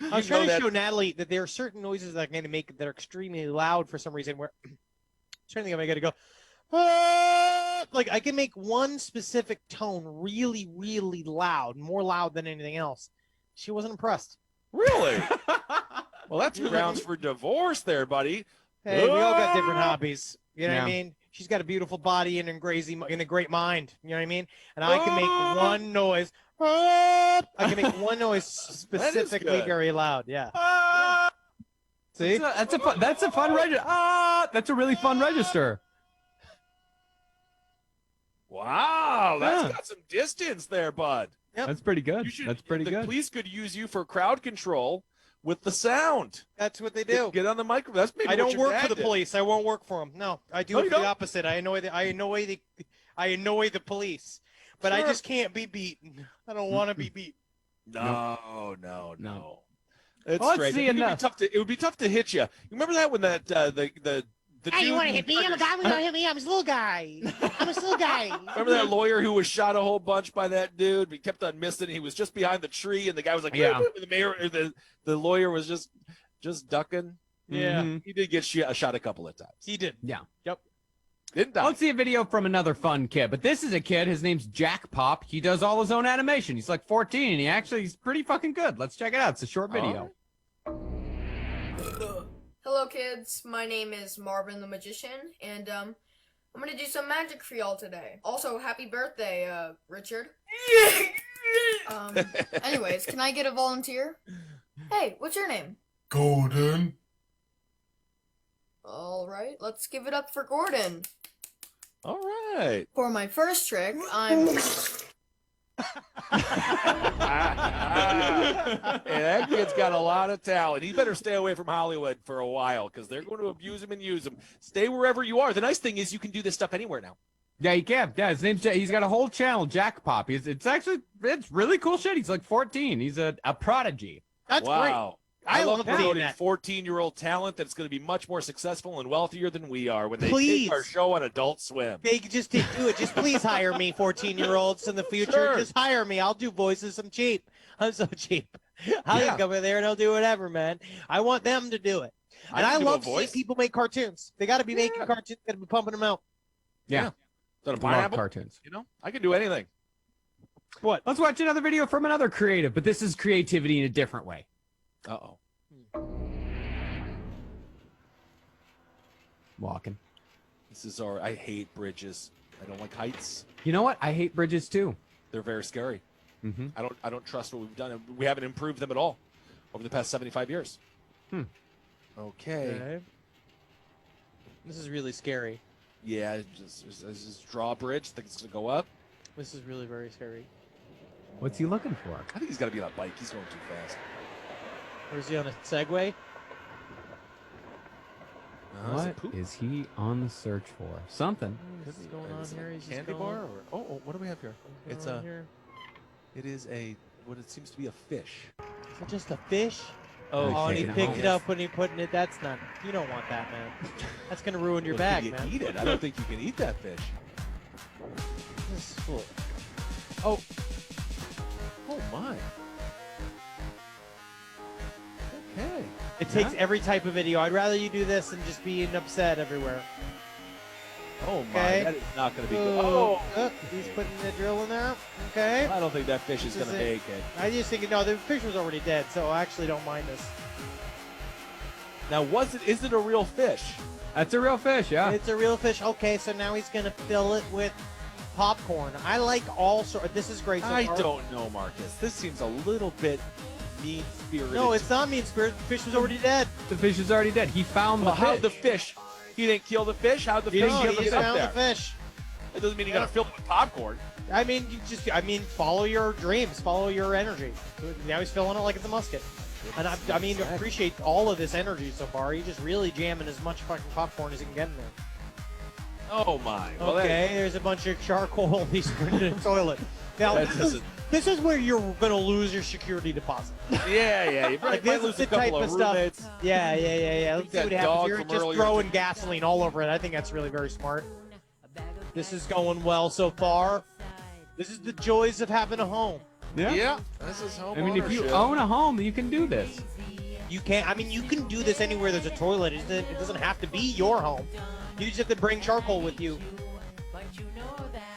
I was
You know
trying to
that-
show Natalie that there are certain noises that I'm going to make that are extremely loud for some reason. Where I'm trying to think if I got to go. Like I can make one specific tone really, really loud, more loud than anything else. She wasn't impressed.
Really? Well, that's grounds for divorce there, buddy.
Hey, we all got different hobbies. You know what I
Yeah.
mean? She's got a beautiful body and a great mind. You know what I mean? And I can make one noise. I can make one noise specifically
good.
very loud. Yeah. See?
That's a fun register. That's a really fun register.
Wow, that's
Yeah.
got some distance there, bud.
Yep.
That's pretty good.
You should,
That's pretty
the
good.
police could use you for crowd control with the sound.
That's what they do.
Get on the microphone. That's maybe
I
what
don't
your
work
dad
for the
did.
police. I won't work for them. No, I do
No,
it
you
for the
don't?
opposite. I annoy the police. But I
Sure.
just can't be beaten. I don't want to be beaten.
No. It's
Well, let's
strange.
see
It would be
enough.
tough to. It would be tough to hit you. You remember that when that the
Hey,
dude
you want to
who
hit me? I'm a guy. You want to hit me? I'm a little guy. I'm a little guy.
Remember that lawyer who was shot a whole bunch by that dude? He kept on missing. He was just behind the tree, and the guy was like,
Yeah.
The mayor, or the lawyer was just ducking.
Yeah.
Mhm.
He did get shot a couple of times.
He did.
Yeah.
Yep.
Didn't die.
Let's see a video from another fun kid. But this is a kid. His name's Jack Pop. He does all his own animation. He's like 14, and he's pretty fucking good. Let's check it out. It's a short video.
Hello kids, my name is Marvin the Magician, and I'm gonna do some magic for y'all today. Also, happy birthday, Richard. Anyways, can I get a volunteer? Hey, what's your name?
Gordon.
Alright, let's give it up for Gordon.
All right.
For my first trick, I'm...
Hey, that kid's got a lot of talent. He better stay away from Hollywood for a while because they're going to abuse him and use him. Stay wherever you are. The nice thing is you can do this stuff anywhere now.
Yeah, he can. Yeah, his name's he's got a whole channel, Jack Pop. It's really cool shit. He's like 14. He's a prodigy.
That's great.
Wow.
I
love
love seeing
promoting
that.
14-year-old talent that's going to be much more successful and wealthier than we are when they
Please.
take our show on Adult Swim.
They just did do it. Just please hire me, 14-year-olds in the future.
Sure.
Just hire me. I'll do voices. I'm cheap. I'm so cheap. I can come in there and I'll do whatever, man. I want them to do it. And I
can do a
love seeing
voice.
people make cartoons. They got to be making cartoons. Got to be pumping them out.
Yeah.
Is that a
Love
pineapple?
cartoons.
You know, I can do anything.
What?
Let's watch another video from another creative, but this is creativity in a different way.
Uh-oh.
Walking.
This is I hate bridges. I don't like heights.
You know what? I hate bridges too.
They're very scary.
Mm-hmm.
I don't trust what we've done. We haven't improved them at all over the past 75 years. Okay.
Okay. This is really scary.
Yeah, just draw a bridge. Think it's gonna go up.
This is really very scary.
What's he looking for?
I think he's got to be on a bike. He's going too fast.
Or is he on a Segway?
What is he on the search for? Something.
What's going on here? He's just
Candy
going-
bar? Or, what do we have here?
What's
It's
going on
a.
here?
It is what it seems to be a fish.
Is it just a fish?
Oh,
and he
okay.
picked it up when he putting it. That's not. You don't want that, man. That's gonna ruin your
Well,
bag,
can you
man.
eat it? I don't think you can eat that fish.
This is full.
Oh. Oh my. Okay.
It takes every type of video. I'd rather you do this than just being upset everywhere.
Oh my.
Okay.
That is not going to be good. Oh.
He's putting the drill in there. Okay.
I don't think that fish is
This
going to make it.
I just think no, the fish was already dead, so I actually don't mind this.
Now, is it a real fish?
That's a real fish, yeah.
It's a real fish. Okay, so now he's going to fill it with popcorn. I like all sorts. This is great. So
I
far.
don't know, Marcus. This seems a little bit mean-spirited.
No, it's not mean-spirited. The fish was already dead.
The fish is already dead. He found the fish.
How'd the fish? He didn't kill the fish? How'd the fish
No,
get
he
up
found
there?
the fish.
It doesn't mean you gotta fill it with popcorn.
I mean, follow your dreams, follow your energy. Now he's filling it like it's a musket. And I mean, appreciate all of this energy so far. He's just really jamming as much fucking popcorn as he can get in there.
Oh my. Well,
Okay, there's a bunch of charcoal he's putting in the toilet. Now, this is where you're going to lose your security deposit.
Yeah. You
Like,
might
this
lose
is the
a couple
type
of
of stuff.
roommates.
Yeah. Let's see what
that
happens
dog
here.
from
Just
earlier
throwing gasoline all over it. I think that's really very smart. This is going well so far. This is the joys of having a home.
Yeah. This is home
I mean, if you
ownership.
own a home, you can do this.
You can't. I mean, you can do this anywhere there's a toilet. It doesn't have to be your home. You just have to bring charcoal with you.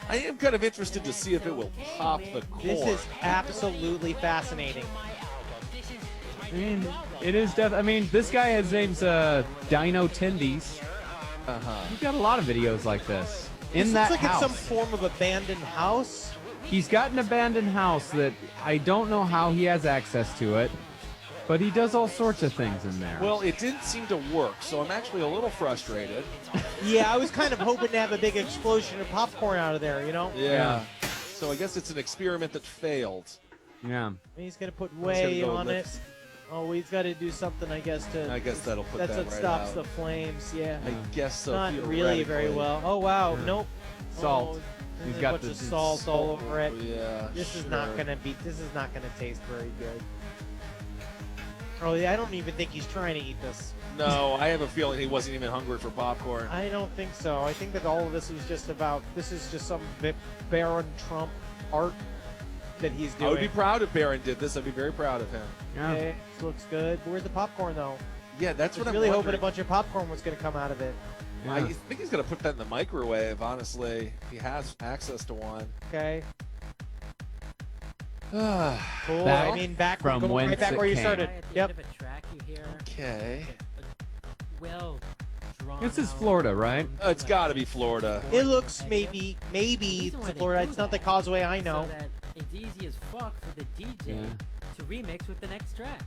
I am kind of interested to see if it will pop the corn.
This is absolutely fascinating.
I mean, it is I mean, this guy, his name's Dino Tendies. He's got a lot of videos like this.
This
that
looks like
house.
it's some form of abandoned house.
He's got an abandoned house that I don't know how he has access to it, but he does all sorts of things in there.
Well, it didn't seem to work, so I'm actually a little frustrated.
Yeah, I was kind of hoping to have a big explosion of popcorn out of there, you know?
Yeah. So I guess it's an experiment that failed.
Yeah.
He's going to put
gonna
whey
go
on
lips.
it. Oh, he's got to do something, I guess, to...
I guess that'll put
That's
that
what
right
stops
out.
the flames, yeah.
I guess so.
Not really very
theoretically.
well. Oh, wow. Nope.
Salt.
Oh,
He's
there's
got
a bunch
the
of salt all over it.
Yeah.
This is
sure.
not going to taste very good. Oh, yeah, I don't even think he's trying to eat this.
No, I have a feeling he wasn't even hungry for popcorn.
I don't think so. I think that all of this is just some Baron Trump art that he's doing.
I would be proud if Barron did this. I'd be very proud of him.
Yeah.
Okay, this looks good. Where's the popcorn, though?
Yeah, that's
I
what
was
I'm
really hoping a
wondering.
bunch of popcorn was going to come out of it.
I think he's going to put that in the microwave, honestly. He has access to one.
Okay. Cool.
Back
I mean, back
from
go right
whence
back
it
where you
came.
started. Yep.
Okay.
This is Florida, right?
It's got to be Florida.
It looks maybe to Florida. It's not the causeway I know.
It's easy as fuck for the DJ to remix with the next track.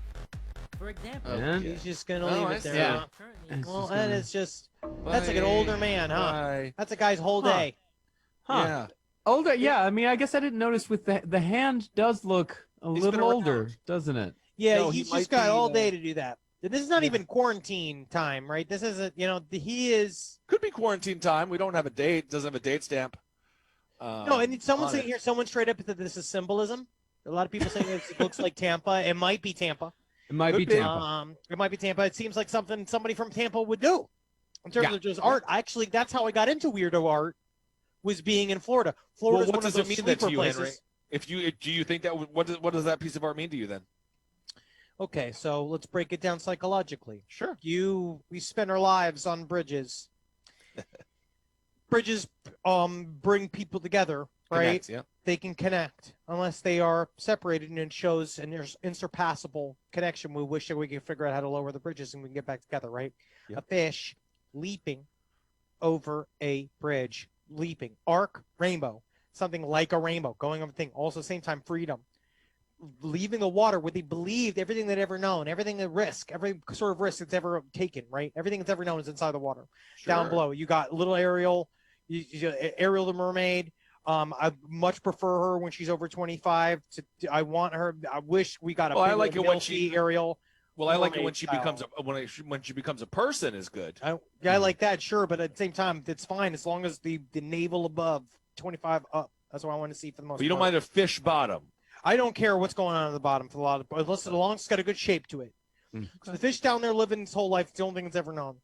For example,
He's just gonna
Oh,
leave
I
it there.
see.
Huh?
It's
Well,
just
that
gonna-
is just that's like an older man, huh?
Bye.
That's a guy's whole
Huh.
day.
Huh.
Yeah.
Older, yeah. I mean, I guess I didn't notice with the hand does look a
He's
little
been around.
older, doesn't it?
Yeah,
No, he
he's
might
just got
be,
all day to do that. This is not
yeah.
even quarantine time, right? This isn't, he is.
Could be quarantine time. We don't have a date. Doesn't have a date stamp.
No, and someone's
on
saying
it.
here, someone straight up that this is symbolism. A lot of people saying it looks like Tampa. It might be Tampa.
It might be
Could be.
Tampa.
It might be Tampa. It seems like something somebody from Tampa would do. In terms
Yeah.
of just art, actually, that's how I got into weirdo art, was being in Florida.
Well,
Florida's
what
one of
does it
those
mean then
sleeper
to you,
places.
Henry? If do you think that what does that piece of art mean to you then?
Okay, so let's break it down psychologically.
Sure.
We spend our lives on bridges. Bridges bring people together, right?
Connect, yeah.
They can connect unless they are separated, and it shows an insurpassable connection. We wish that we could figure out how to lower the bridges and we can get back together, right?
Yep.
A fish leaping over a bridge, leaping, arc, rainbow, something like a rainbow, going over the thing. Also, at the same time, freedom. Leaving the water where they believed everything they'd ever known, everything at risk, every sort of risk that's ever taken, right? Everything that's ever known is inside the water.
Sure.
Down below, you got little Ariel, Ariel the mermaid. I much prefer her when she's over 25. I want her. I wish we got a.
Well, I
big
like
old
it when
milky Ariel.
Well, I like it when
mermaid
she
style.
becomes when she becomes a person is good.
I like that, sure, but at the same time, it's fine as long as the navel above 25 up. That's what I want to see for the most.
But you don't
part.
mind a fish bottom.
I don't care what's going on at the bottom for a lot of, as long as it's got a good shape to it. So the fish down there living its whole life, it's the only thing it's ever known.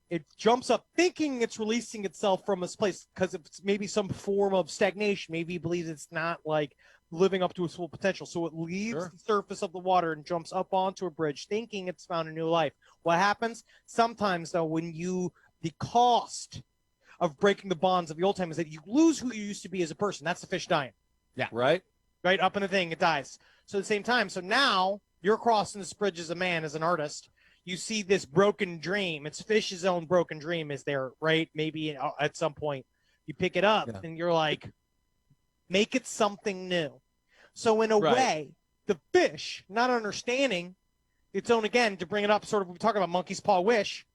It jumps up thinking it's releasing itself from this place because it's maybe some form of stagnation. Maybe it believes it's not like living up to its full potential. So it leaves
Sure.
the surface of the water and jumps up onto a bridge thinking it's found a new life. What happens? Sometimes, though, the cost of breaking the bonds of the old time is that you lose who you used to be as a person. That's the fish dying.
Yeah. Right?
Right up in the thing, it dies. So at the same time, so now you're crossing this bridge as a man, as an artist. you see this broken dream. It's Fish's own broken dream is there, right? Maybe at some point you pick it up and you're like, make it something new. So in a way, the fish, not understanding its own, again, to bring it up, sort of, we talk about monkey's paw wish,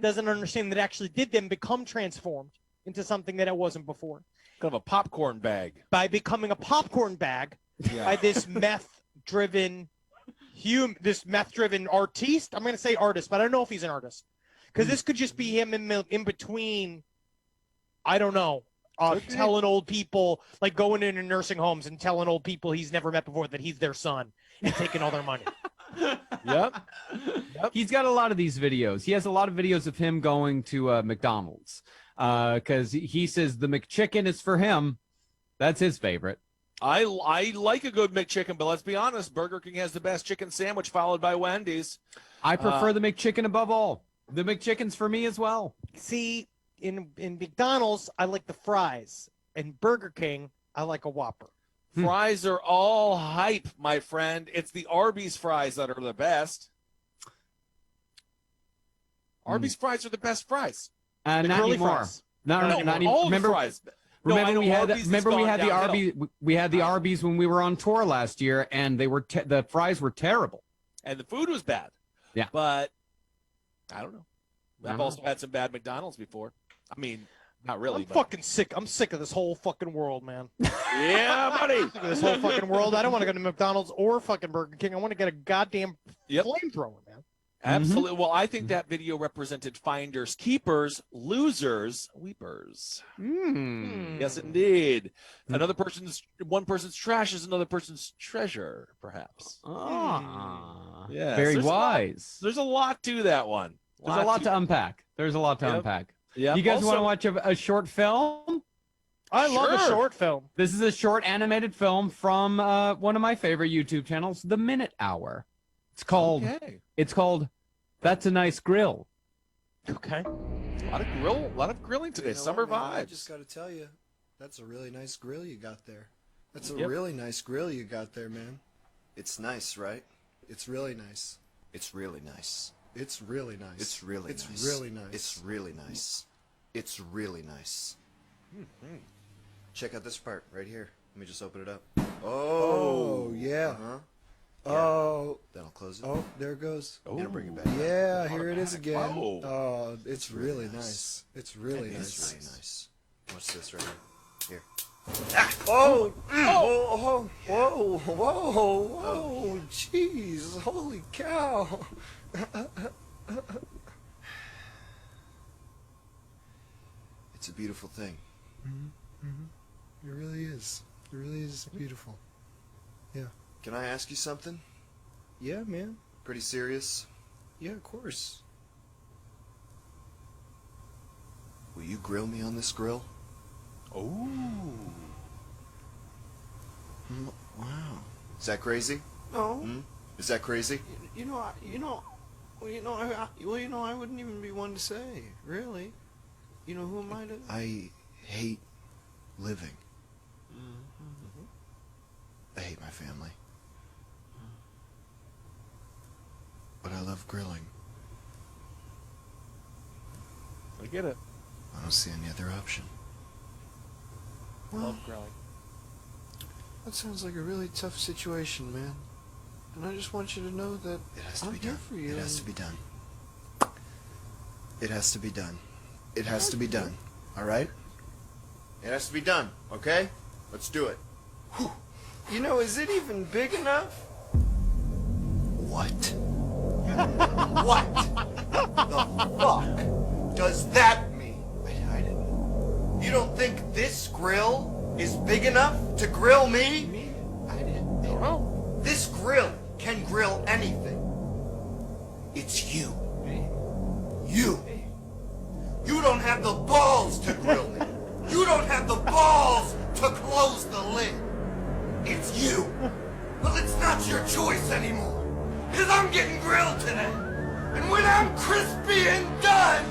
doesn't understand that it actually did then become transformed into something that it wasn't before.
Kind of a popcorn bag.
By becoming a popcorn bag by this meth-driven artiste. I'm going to say artist, but I don't know if he's an artist. Because this could just be him in between, I don't know, telling old people, like going into nursing homes and telling old people he's never met before that he's their son and taking all their money.
Yep. He's got a lot of these videos. He has a lot of videos of him going to McDonald's because he says the McChicken is for him. That's his favorite.
I like a good McChicken, but let's be honest, Burger King has the best chicken sandwich, followed by Wendy's.
I prefer the McChicken above all. The McChicken's for me as well.
See, in McDonald's, I like the fries. In Burger King, I like a Whopper.
Fries are all hype, my friend. It's the Arby's fries that are the best. Arby's fries are the best fries.
Not anymore.
Fries.
Not anymore.
All
remember,
the fries.
Remember we had
Arby's
the Arby's. We had the Arby's when we were on tour last year, and they were the fries were terrible,
and the food was bad.
Yeah,
but I don't know. I've also had some bad McDonald's before. I mean, not really.
I'm fucking sick. I'm sick of this whole fucking world, man.
Yeah, buddy.
I'm sick of this whole fucking world. I don't want to go to McDonald's or fucking Burger King. I want to get a goddamn flamethrower, man.
Absolutely. Well, I think that video represented finders, keepers, losers, weepers. Yes, indeed. One person's trash is another person's treasure, perhaps. Yeah.
Very wise.
There's a lot to that one.
There's a lot to unpack. Yeah. You guys want to watch a short film?
I love a short film.
This is a short animated film from one of my favorite YouTube channels, The Minute Hour. It's called That's a Nice Grill.
Okay.
A lot of grilling today. Summer vibes.
I just got to tell you, that's a really nice grill you got there. That's a really nice grill you got there, man. It's nice, right? It's really nice. It's really nice. It's really nice. It's really nice. It's really nice. It's really nice. It's really nice. Check out this part right here. Let me just open it up. Oh, yeah. Oh, that'll close it. Oh, there it goes. Oh, and bring it back. Yeah, here it is again. Oh, it's really nice. It's really nice. It's really nice. What's this right here? Oh, whoa, whoa, whoa, whoa, jeez, holy cow. It's a beautiful thing. It really is. It really is beautiful. Yeah. Can I ask you something? Yeah, man. Pretty serious? Yeah, of course. Will you grill me on this grill? Oh. Wow. Is that crazy? No. Is that crazy? I wouldn't even be one to say, really. You know, who am I to... I hate living. I hate my family. But I love grilling.
I get it.
I don't see any other option.
Love grilling.
That sounds like a really tough situation, man. And I just want you to know that I'm here for you. It has to be done. It has to be done. It has to be done. All right? It has to be done, okay? Let's do it. Whew. You know, is it even big enough? What? What the fuck does that mean? I didn't. You don't think this grill is big enough to grill me? I didn't. No. This grill can grill anything. It's you. You. You don't have the balls to grill me. You don't have the balls to close the lid. It's you. Well, it's not your choice anymore. Because I'm getting grilled today. And when I'm crispy and done,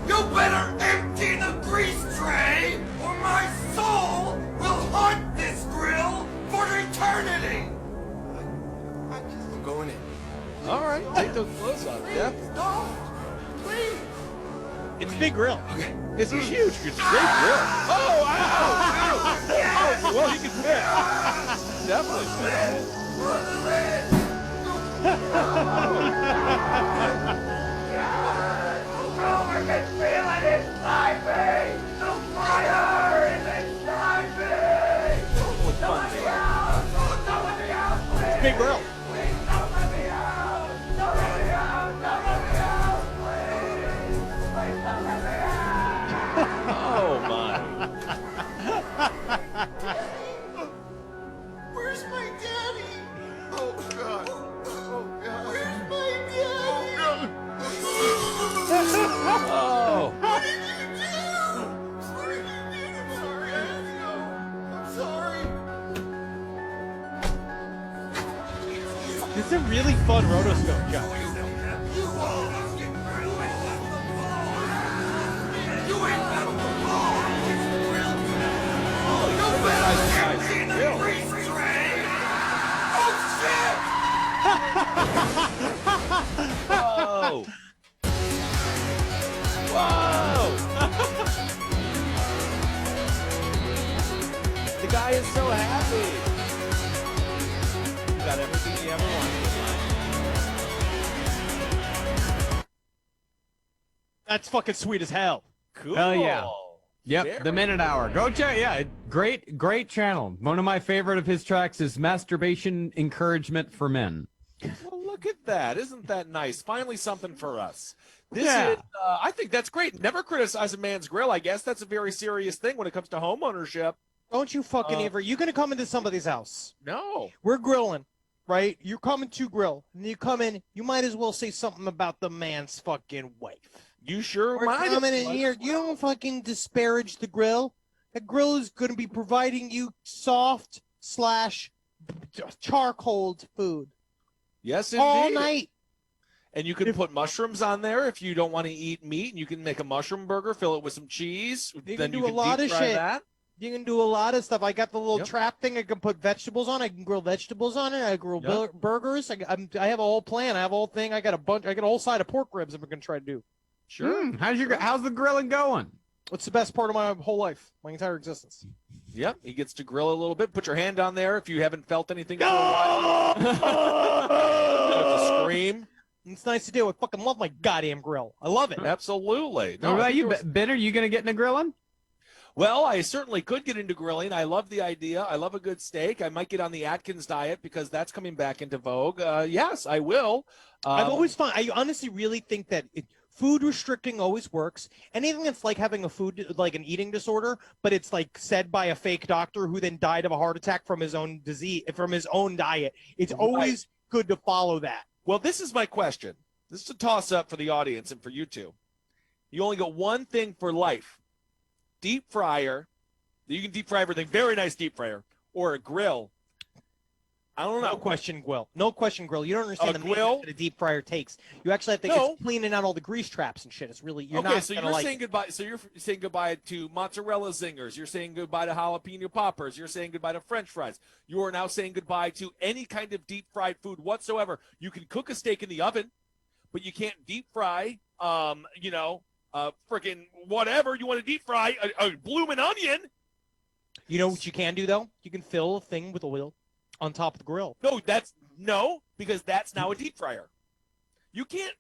you better empty the grease tray or my soul will haunt this grill for eternity. I'm going in.
All right, take those clothes off, Jeff.
It's a big grill.
It's a huge, it's a big grill. Oh, ow! Oh, well, he can fit. Definitely
I can feel it inside me! The fire is inside me! Don't let me out! Don't let me out, please!
It's a big grill.
Please don't let me out! Don't let me out! Don't let me out, please! Please don't let me out!
Oh, my.
Where's my daddy? Oh, God. Oh, God. Where's my daddy?
Oh.
What did you do? What did you do? I'm sorry, Esco. I'm sorry.
It's a really fun rotoscope shot.
You all must get through it. You ain't got the ball. Go back in the grease train. Oh, shit!
Whoa. Whoa. The guy is so happy. You got everything you ever wanted.
That's fucking sweet as hell.
Cool.
Hell yeah. Yep,
Very
the Minute Hour. Go check. Yeah, great channel. One of my favorite of his tracks is Masturbation Encouragement for Men.
Well, look at that. Isn't that nice? Finally something for us. This
Yeah.
is, I think that's great. Never criticize a man's grill. I guess that's a very serious thing when it comes to home ownership.
Don't you fucking ever. You're going to come into somebody's house.
No.
We're grilling, right? You're coming to grill. And you come in, you might as well say something about the man's fucking wife.
You sure
We're
might.
coming in here. You don't fucking disparage the grill. The grill is going to be providing you soft / charcoal food
Yes, indeed.
all night.
And you can put mushrooms on there if you don't want to eat meat. And you can make a mushroom burger, fill it with some cheese.
You
then
can
you
do a lot
deep
of
fry
shit.
that.
You can do a lot of stuff. I got the little
Yep.
trap thing. I can put vegetables on. I can grill vegetables on it. I grill
Yep.
burgers. I have a whole plan. I have a whole thing. I got a whole side of pork ribs. I'm gonna try to do.
Sure.
How's the grilling going?
What's the best part of my whole life, my entire existence?
Yep. He gets to grill a little bit. Put your hand on there if you haven't felt anything for a while. With a scream.
It's nice to do. I fucking love my goddamn grill. I love it.
Absolutely.
What about you, Ben? Are you going to get into grilling?
Well, I certainly could get into grilling. I love the idea. I love a good steak. I might get on the Atkins diet because that's coming back into vogue. Yes, I will.
I've always found. I honestly really think that food restricting always works. Anything that's like having like an eating disorder, but it's like said by a fake doctor who then died of a heart attack from his own disease, from his own diet. It's always good to follow that.
Well, this is my question. This is a toss-up for the audience and for you two. You only got one thing for life. Deep fryer. You can deep fry everything. Very nice deep fryer. Or a grill. I don't know.
No question grill. No question grill. You don't understand the
grill?
maintenance that a deep fryer takes. You actually have to it's cleaning out all the grease traps and shit. It's really you're
okay,
not
so
gonna
you're
like
saying
it.
goodbye. So you're saying goodbye to mozzarella zingers. You're saying goodbye to jalapeno poppers. You're saying goodbye to French fries. You are now saying goodbye to any kind of deep fried food whatsoever. You can cook a steak in the oven, but you can't deep fry. Freaking whatever you want to deep fry a bloomin' onion.
You know what you can do though? You can fill a thing with oil on top of the grill.
No, because that's now a deep fryer. You can't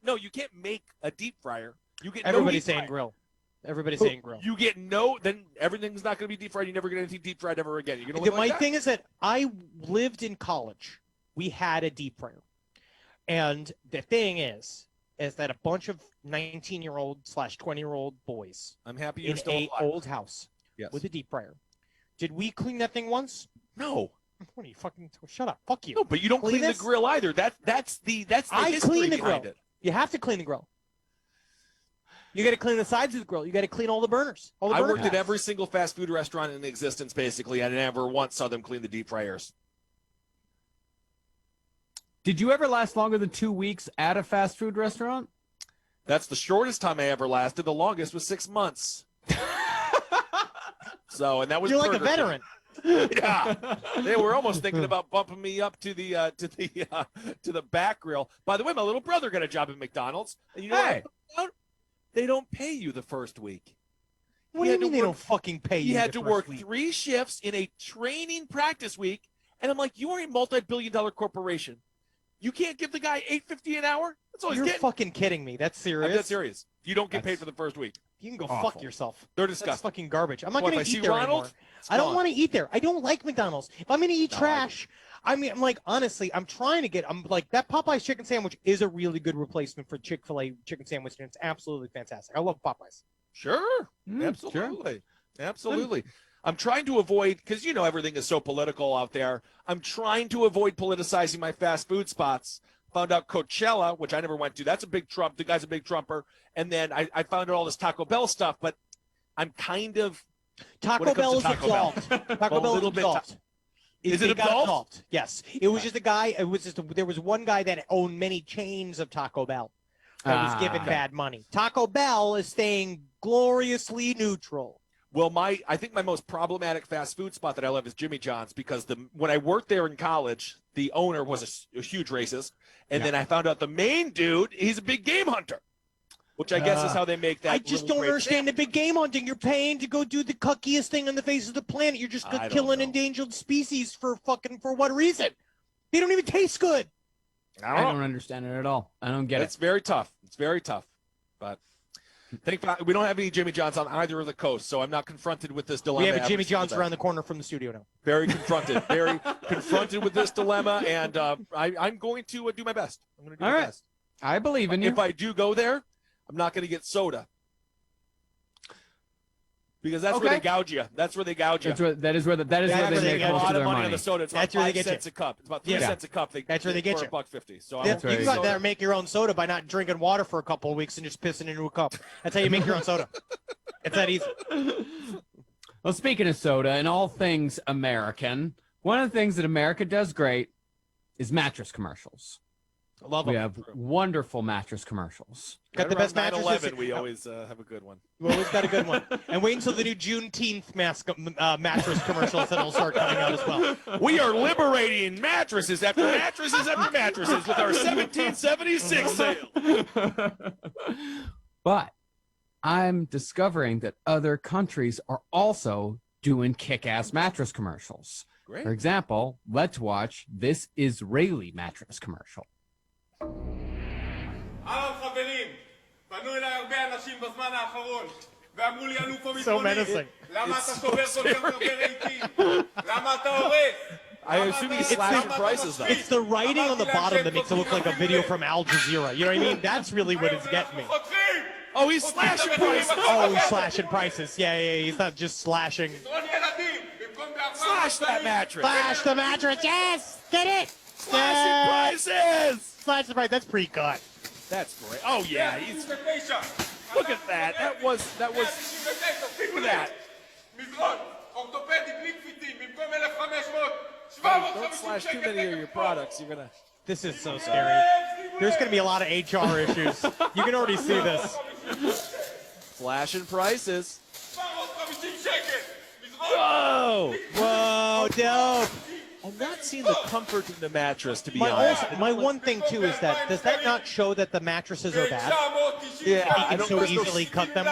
make a deep fryer. You get
Everybody's
no deep
saying
fryer.
grill. Everybody's saying grill.
You get then everything's not going to be deep fried. You never get anything deep fried ever again. You're going to
My thing is that I lived in college. We had a deep fryer. And the thing is that a bunch of 19-year-old / 20-year-old boys
I'm happy you're
in
still
a
alive.
old house
Yes.
with a deep fryer. Did we clean that thing once?
No.
What are you fucking? Shut up! Fuck you!
No, but you don't clean the
this?
grill either. That's the
I
history
clean the grill.
behind it.
You have to clean the grill. You got to clean the sides of the grill. You got to clean all the burners. All the
I
burner
worked at
pads.
every single fast food restaurant in existence, basically. I never once saw them clean the deep fryers.
Did you ever last longer than 2 weeks at a fast food restaurant?
That's the shortest time I ever lasted. The longest was 6 months. And that was
You're like a
Burger King.
veteran.
Yeah, they were almost thinking about bumping me up to the back grill. By the way, my little brother got a job at McDonald's, and you know what? They don't pay you the first week.
What do you mean they don't fucking pay you?
He had
the
to
first
work
week?
3 shifts in a training practice week, and I'm like, you are a multi-billion-dollar corporation. You can't give the guy $8.50 an hour? That's all he's
You're
getting.
fucking kidding me. That's serious.
I'm dead serious. You don't get paid for the first week.
You can go
Awful.
fuck yourself.
They're
That's
disgusting.
fucking garbage. I'm not
What,
going
if I
to
see
eat there
Ronald,
anymore.
it's
I don't
gone.
want to eat there. I don't like McDonald's. If I'm going to eat trash, I'm like, honestly, I'm like, that Popeye's chicken sandwich is a really good replacement for Chick-fil-A chicken sandwich, and it's absolutely fantastic. I love Popeyes.
Sure. Absolutely. Absolutely. I'm trying to avoid, because everything is so political out there. I'm trying to avoid politicizing my fast food spots. Found out Coachella, which I never went to. That's a big Trump. The guy's a big Trumper. And then I found out all this Taco Bell stuff, but I'm kind of
Taco Bell is absolved. Taco Bell is absolved.
Is it absolved?
Yes. It was just a guy. There was one guy that owned many chains of Taco Bell that was given bad money. Taco Bell is staying gloriously neutral.
Well, I think my most problematic fast food spot that I love is Jimmy John's, because when I worked there in college, the owner was a huge racist, and then I found out the main dude, he's a big game hunter, which I guess is how they make that.
I just don't understand the big game hunting. You're paying to go do the cuckiest thing on the face of the planet. You're just killing endangered species for what reason? They don't even taste good.
I don't understand it at all. I don't get it.
It's very tough. It's very tough, but. We don't have any Jimmy John's on either of the coasts, so I'm not confronted with this dilemma.
We have a Jimmy John's around the corner from the studio now.
Very confronted with this dilemma, and I'm going to do my best. I'm going to do my best.
I believe in you.
If I do go there, I'm not going to get soda, because that's where they gouge you. That's where they gouge you.
That is where they make
a
most
lot
of
of
their
money
money.
on the soda. It's about
That's where they
5
get
cents
you.
a cup. It's about 3 cents a cup.
That's where they get you.
For $1.50. So
You can go out there and make your own soda by not drinking water for a couple of weeks and just pissing into a cup. That's how you make your own soda. It's that easy.
Well, speaking of soda and all things American, one of the things that America does great is mattress commercials.
I love
We
them.
have wonderful mattress commercials.
Got the best mattresses.
9/11, we always have a good one.
We always got a good one. And wait until the new Juneteenth mattress commercials that'll start coming out as well.
We are liberating mattresses after mattresses after mattresses with our 1776 sale.
But I'm discovering that other countries are also doing kick-ass mattress commercials.
Great.
For example, let's watch this Israeli mattress commercial.
So menacing.
I assume he's slashing prices, though.
It's the writing on the bottom that makes it look like a video from Al Jazeera. You know what I mean? That's really what it's getting me.
Oh, he's slashing prices.
Oh, he's slashing prices. Yeah, he's not just slashing.
Slash that mattress.
Slash the mattress. Yes, get it.
Slashing prices.
Slash the price. That's pre-cut.
That's great. Oh yeah, look at that. That was. Look at that. Don't slash too many of your products. You're gonna.
This is so scary. There's gonna be a lot of HR issues. You can already see this.
Slashing prices. Whoa!
Whoa, dope.
I'm not seeing the comfort in the mattress, to be
My
honest.
one thing too is that does that not show that the mattresses are bad?
Yeah,
You can so easily cut them.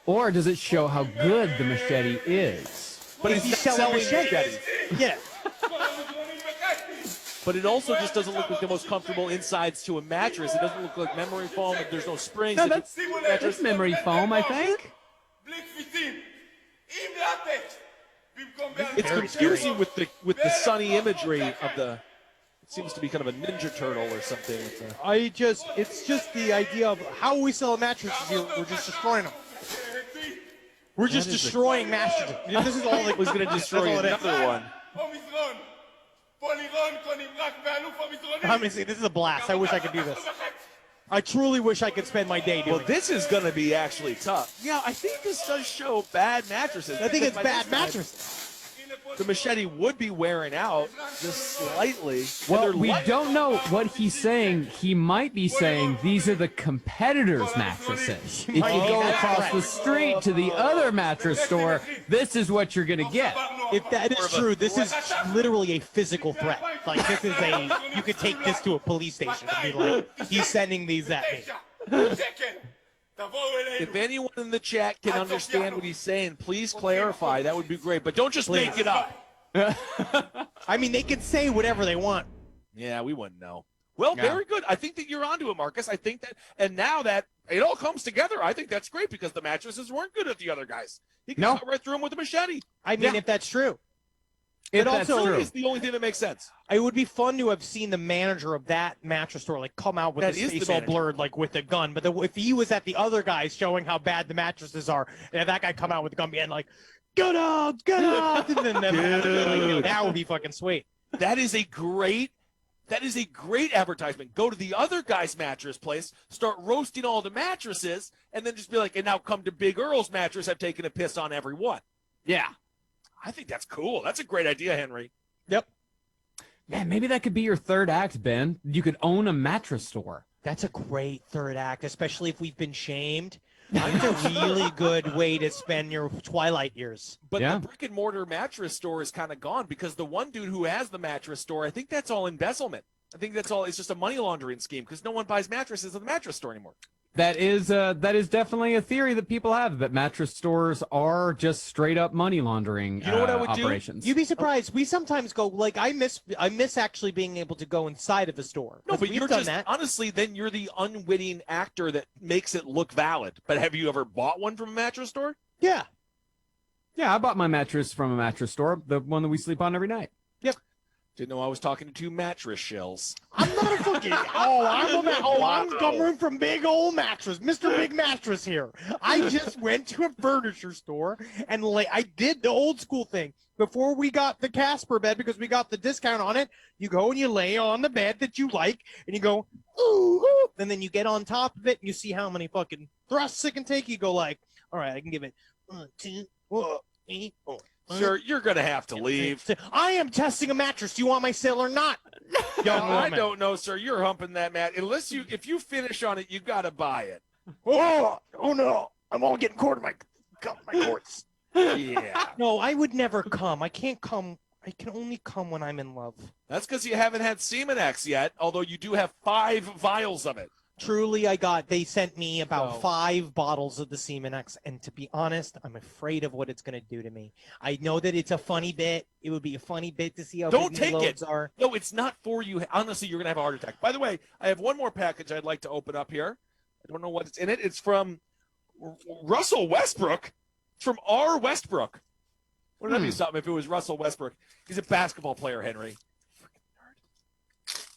Or does it show how good the machete is?
But
If
he's
you sell
selling
machetes.
machetes.
Yeah.
But it also just doesn't look like the most comfortable insides to a mattress. It doesn't look like memory foam. There's no springs.
No, that's memory foam, I think.
It's confusing with the sunny imagery of the. It seems to be kind of a Ninja Turtle or something.
It's just the idea of how we sell mattresses here. We're just destroying them. We're just destroying mattresses. This is all
it was going to destroy another one.
Let me see. This is a blast. I wish I could do this. I truly wish I could spend my day doing
Well, this is going to be actually tough. Yeah, I think this does show bad mattresses.
I think it's bad mattresses.
the machete would be wearing out just slightly.
Well, we don't know what he's saying. He might be saying these are the competitors' mattresses. If you go across the street to the other mattress store, this is what you're gonna get.
If that is true, this is literally a physical threat. Like, this is you could take this to a police station and be like, he's sending these at me.
If anyone in the chat can understand what he's saying, please clarify. That would be great. But don't just make it up.
I mean, they can say whatever they want.
Yeah, we wouldn't know. Well, very good. I think that you're onto it, Marcus. I think that, and now that it all comes together, I think that's great because the mattresses weren't good at the other guys. He can cut right through them with a machete.
I mean, if that's true.
It also is the only thing that makes sense.
It would be fun to have seen the manager of that mattress store like come out with his face all blurred, like with a gun. But if he was at the other guys showing how bad the mattresses are, and that guy come out with a gun being like, "Get out, and then that would be fucking sweet.
That is a great advertisement. Go to the other guy's mattress place, start roasting all the mattresses, and then just be like, and now come to Big Earl's mattress. I've taken a piss on every one.
Yeah.
I think that's cool. That's a great idea, Henry.
Yep.
Man, maybe that could be your third act, Ben. You could own a mattress store.
That's a great third act, especially if we've been shamed. That's a really good way to spend your twilight years.
But the brick and mortar mattress store is kind of gone because the one dude who has the mattress store, I think that's all embezzlement. I think that's all. It's just a money laundering scheme because no one buys mattresses at the mattress store anymore.
That is definitely a theory that people have, that mattress stores are just straight up money laundering operations.
You'd be surprised. We sometimes go like I miss actually being able to go inside of a store.
No, but you're
done
just
that.
honestly, then you're the unwitting actor that makes it look valid. But have you ever bought one from a mattress store?
Yeah.
Yeah, I bought my mattress from a mattress store, the one that we sleep on every night.
Yep.
Didn't know I was talking to two mattress shells.
I'm not a fucking. I'm coming from Big Old Mattress, Mr. Big Mattress here. I just went to a furniture store and I did the old school thing before we got the Casper bed because we got the discount on it. You go and you lay on the bed that you like and you go ooh, ooh, and then you get on top of it and you see how many fucking thrusts it can take. You go like, all right, I can give it 1, 2, 3, 4.
Sir, you're going to have to leave.
I am testing a mattress. Do you want my sale or not?
I don't know, sir. You're humping that mat. If you finish on it, you got to buy it.
Oh no. I'm all getting caught in my cords.
Yeah.
No, I would never come. I can't come. I can only come when I'm in love.
That's because you haven't had Semen X yet, although you do have 5 vials of it.
Truly, they sent me about 5 bottles of the Semen X, and to be honest, I'm afraid of what it's going to do to me. I know that it's a funny bit. It would be a funny bit to see how big the loads are.
No, it's not for you. Honestly, you're going to have a heart attack. By the way, I have one more package I'd like to open up here. I don't know what's in it. It's from Russell Westbrook. It's from R. Westbrook. Wouldn't that be something if it was Russell Westbrook? He's a basketball player, Henry.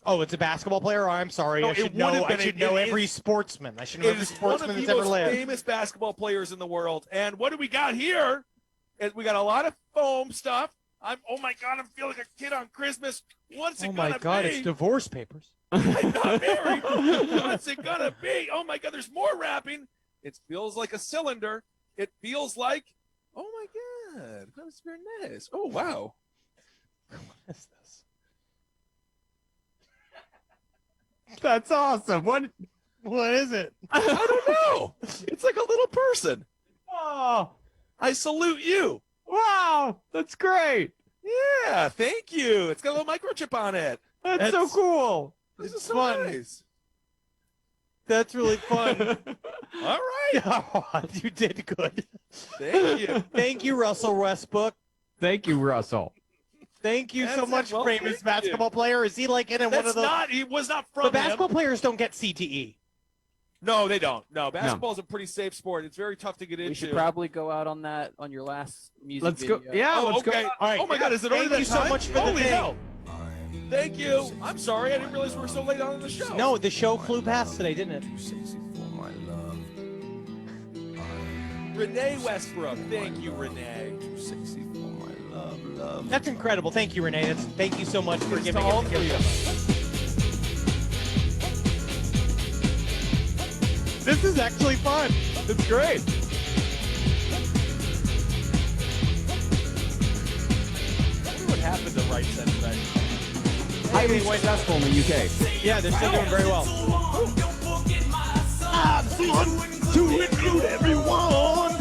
Oh, it's a basketball player? Oh, I'm sorry.
No,
I should know every sportsman. I should know every sportsman that's ever lived.
One of the most famous basketball players in the world. And what do we got here? We got a lot of foam stuff. Oh my God, I'm feeling like a kid on Christmas. What's it gonna be?
Oh my God, it's divorce papers.
I'm not married. What's it gonna be? Oh my God, there's more wrapping. It feels like a cylinder. It feels like, oh my God, that was very nice. Oh wow.
What is this?
That's awesome. What
is it?
I don't know. It's like a little person.
Oh,
I salute you.
Wow, that's great.
Yeah, thank you. It's got a little microchip on it.
That's so cool.
This is so
fun.
Nice.
That's really fun.
All right.
Oh, you did good.
Thank you.
Thank you, Russell Westbrook.
Thank you, Russell.
Thank you so much, famous basketball player. Is he like in one of the?
He was not from.
But basketball players don't get CTE.
No, they don't. No, basketball is a pretty safe sport. It's very tough to get into.
We should probably go out on that on your last music
Let's
video.
go. Yeah, let's
okay.
go.
All right.
Oh my God, is it already
Thank
that
you so
time?
much for
Holy
the thing.
hell. Thank you. I'm sorry. I didn't realize we were so late on the show.
No, the show flew past today, didn't it?
Renee Westbrook. Thank you, Renee.
That's incredible. Thank you, Renee. Thank you so much for giving
all
it.
3 of us.
This is actually fun.
It's great.
happened to Right Said today?
Highly successful in the UK.
Yeah, they're still doing very well.
I'm fun to include everyone.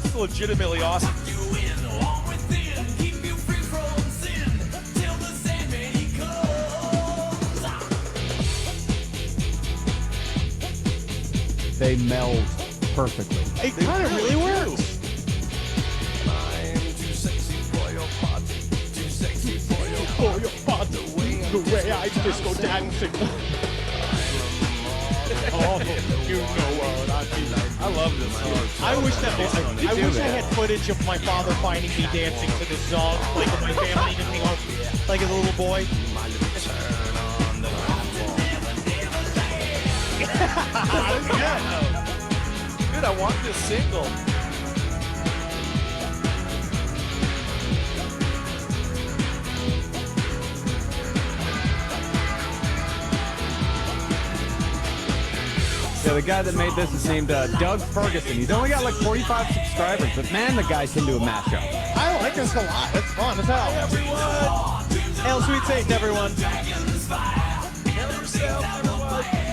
It's legitimately awesome.
They meld perfectly.
It kind of really works.
For your father, the way I disco dancing. Oh, you know what I mean.
I love this song.
I wish that I wish I had footage of my father finding me dancing to this song, like with my family, just hang out, like as a little boy.
Dude, I want this single.
Yeah, the guy that made this is named Doug Ferguson. He's only got like 45 subscribers, but man, the guy can do a mashup.
I like this a lot. It's fun as hell. Hail Sweet Satan, everyone.
Kill yourself, everyone.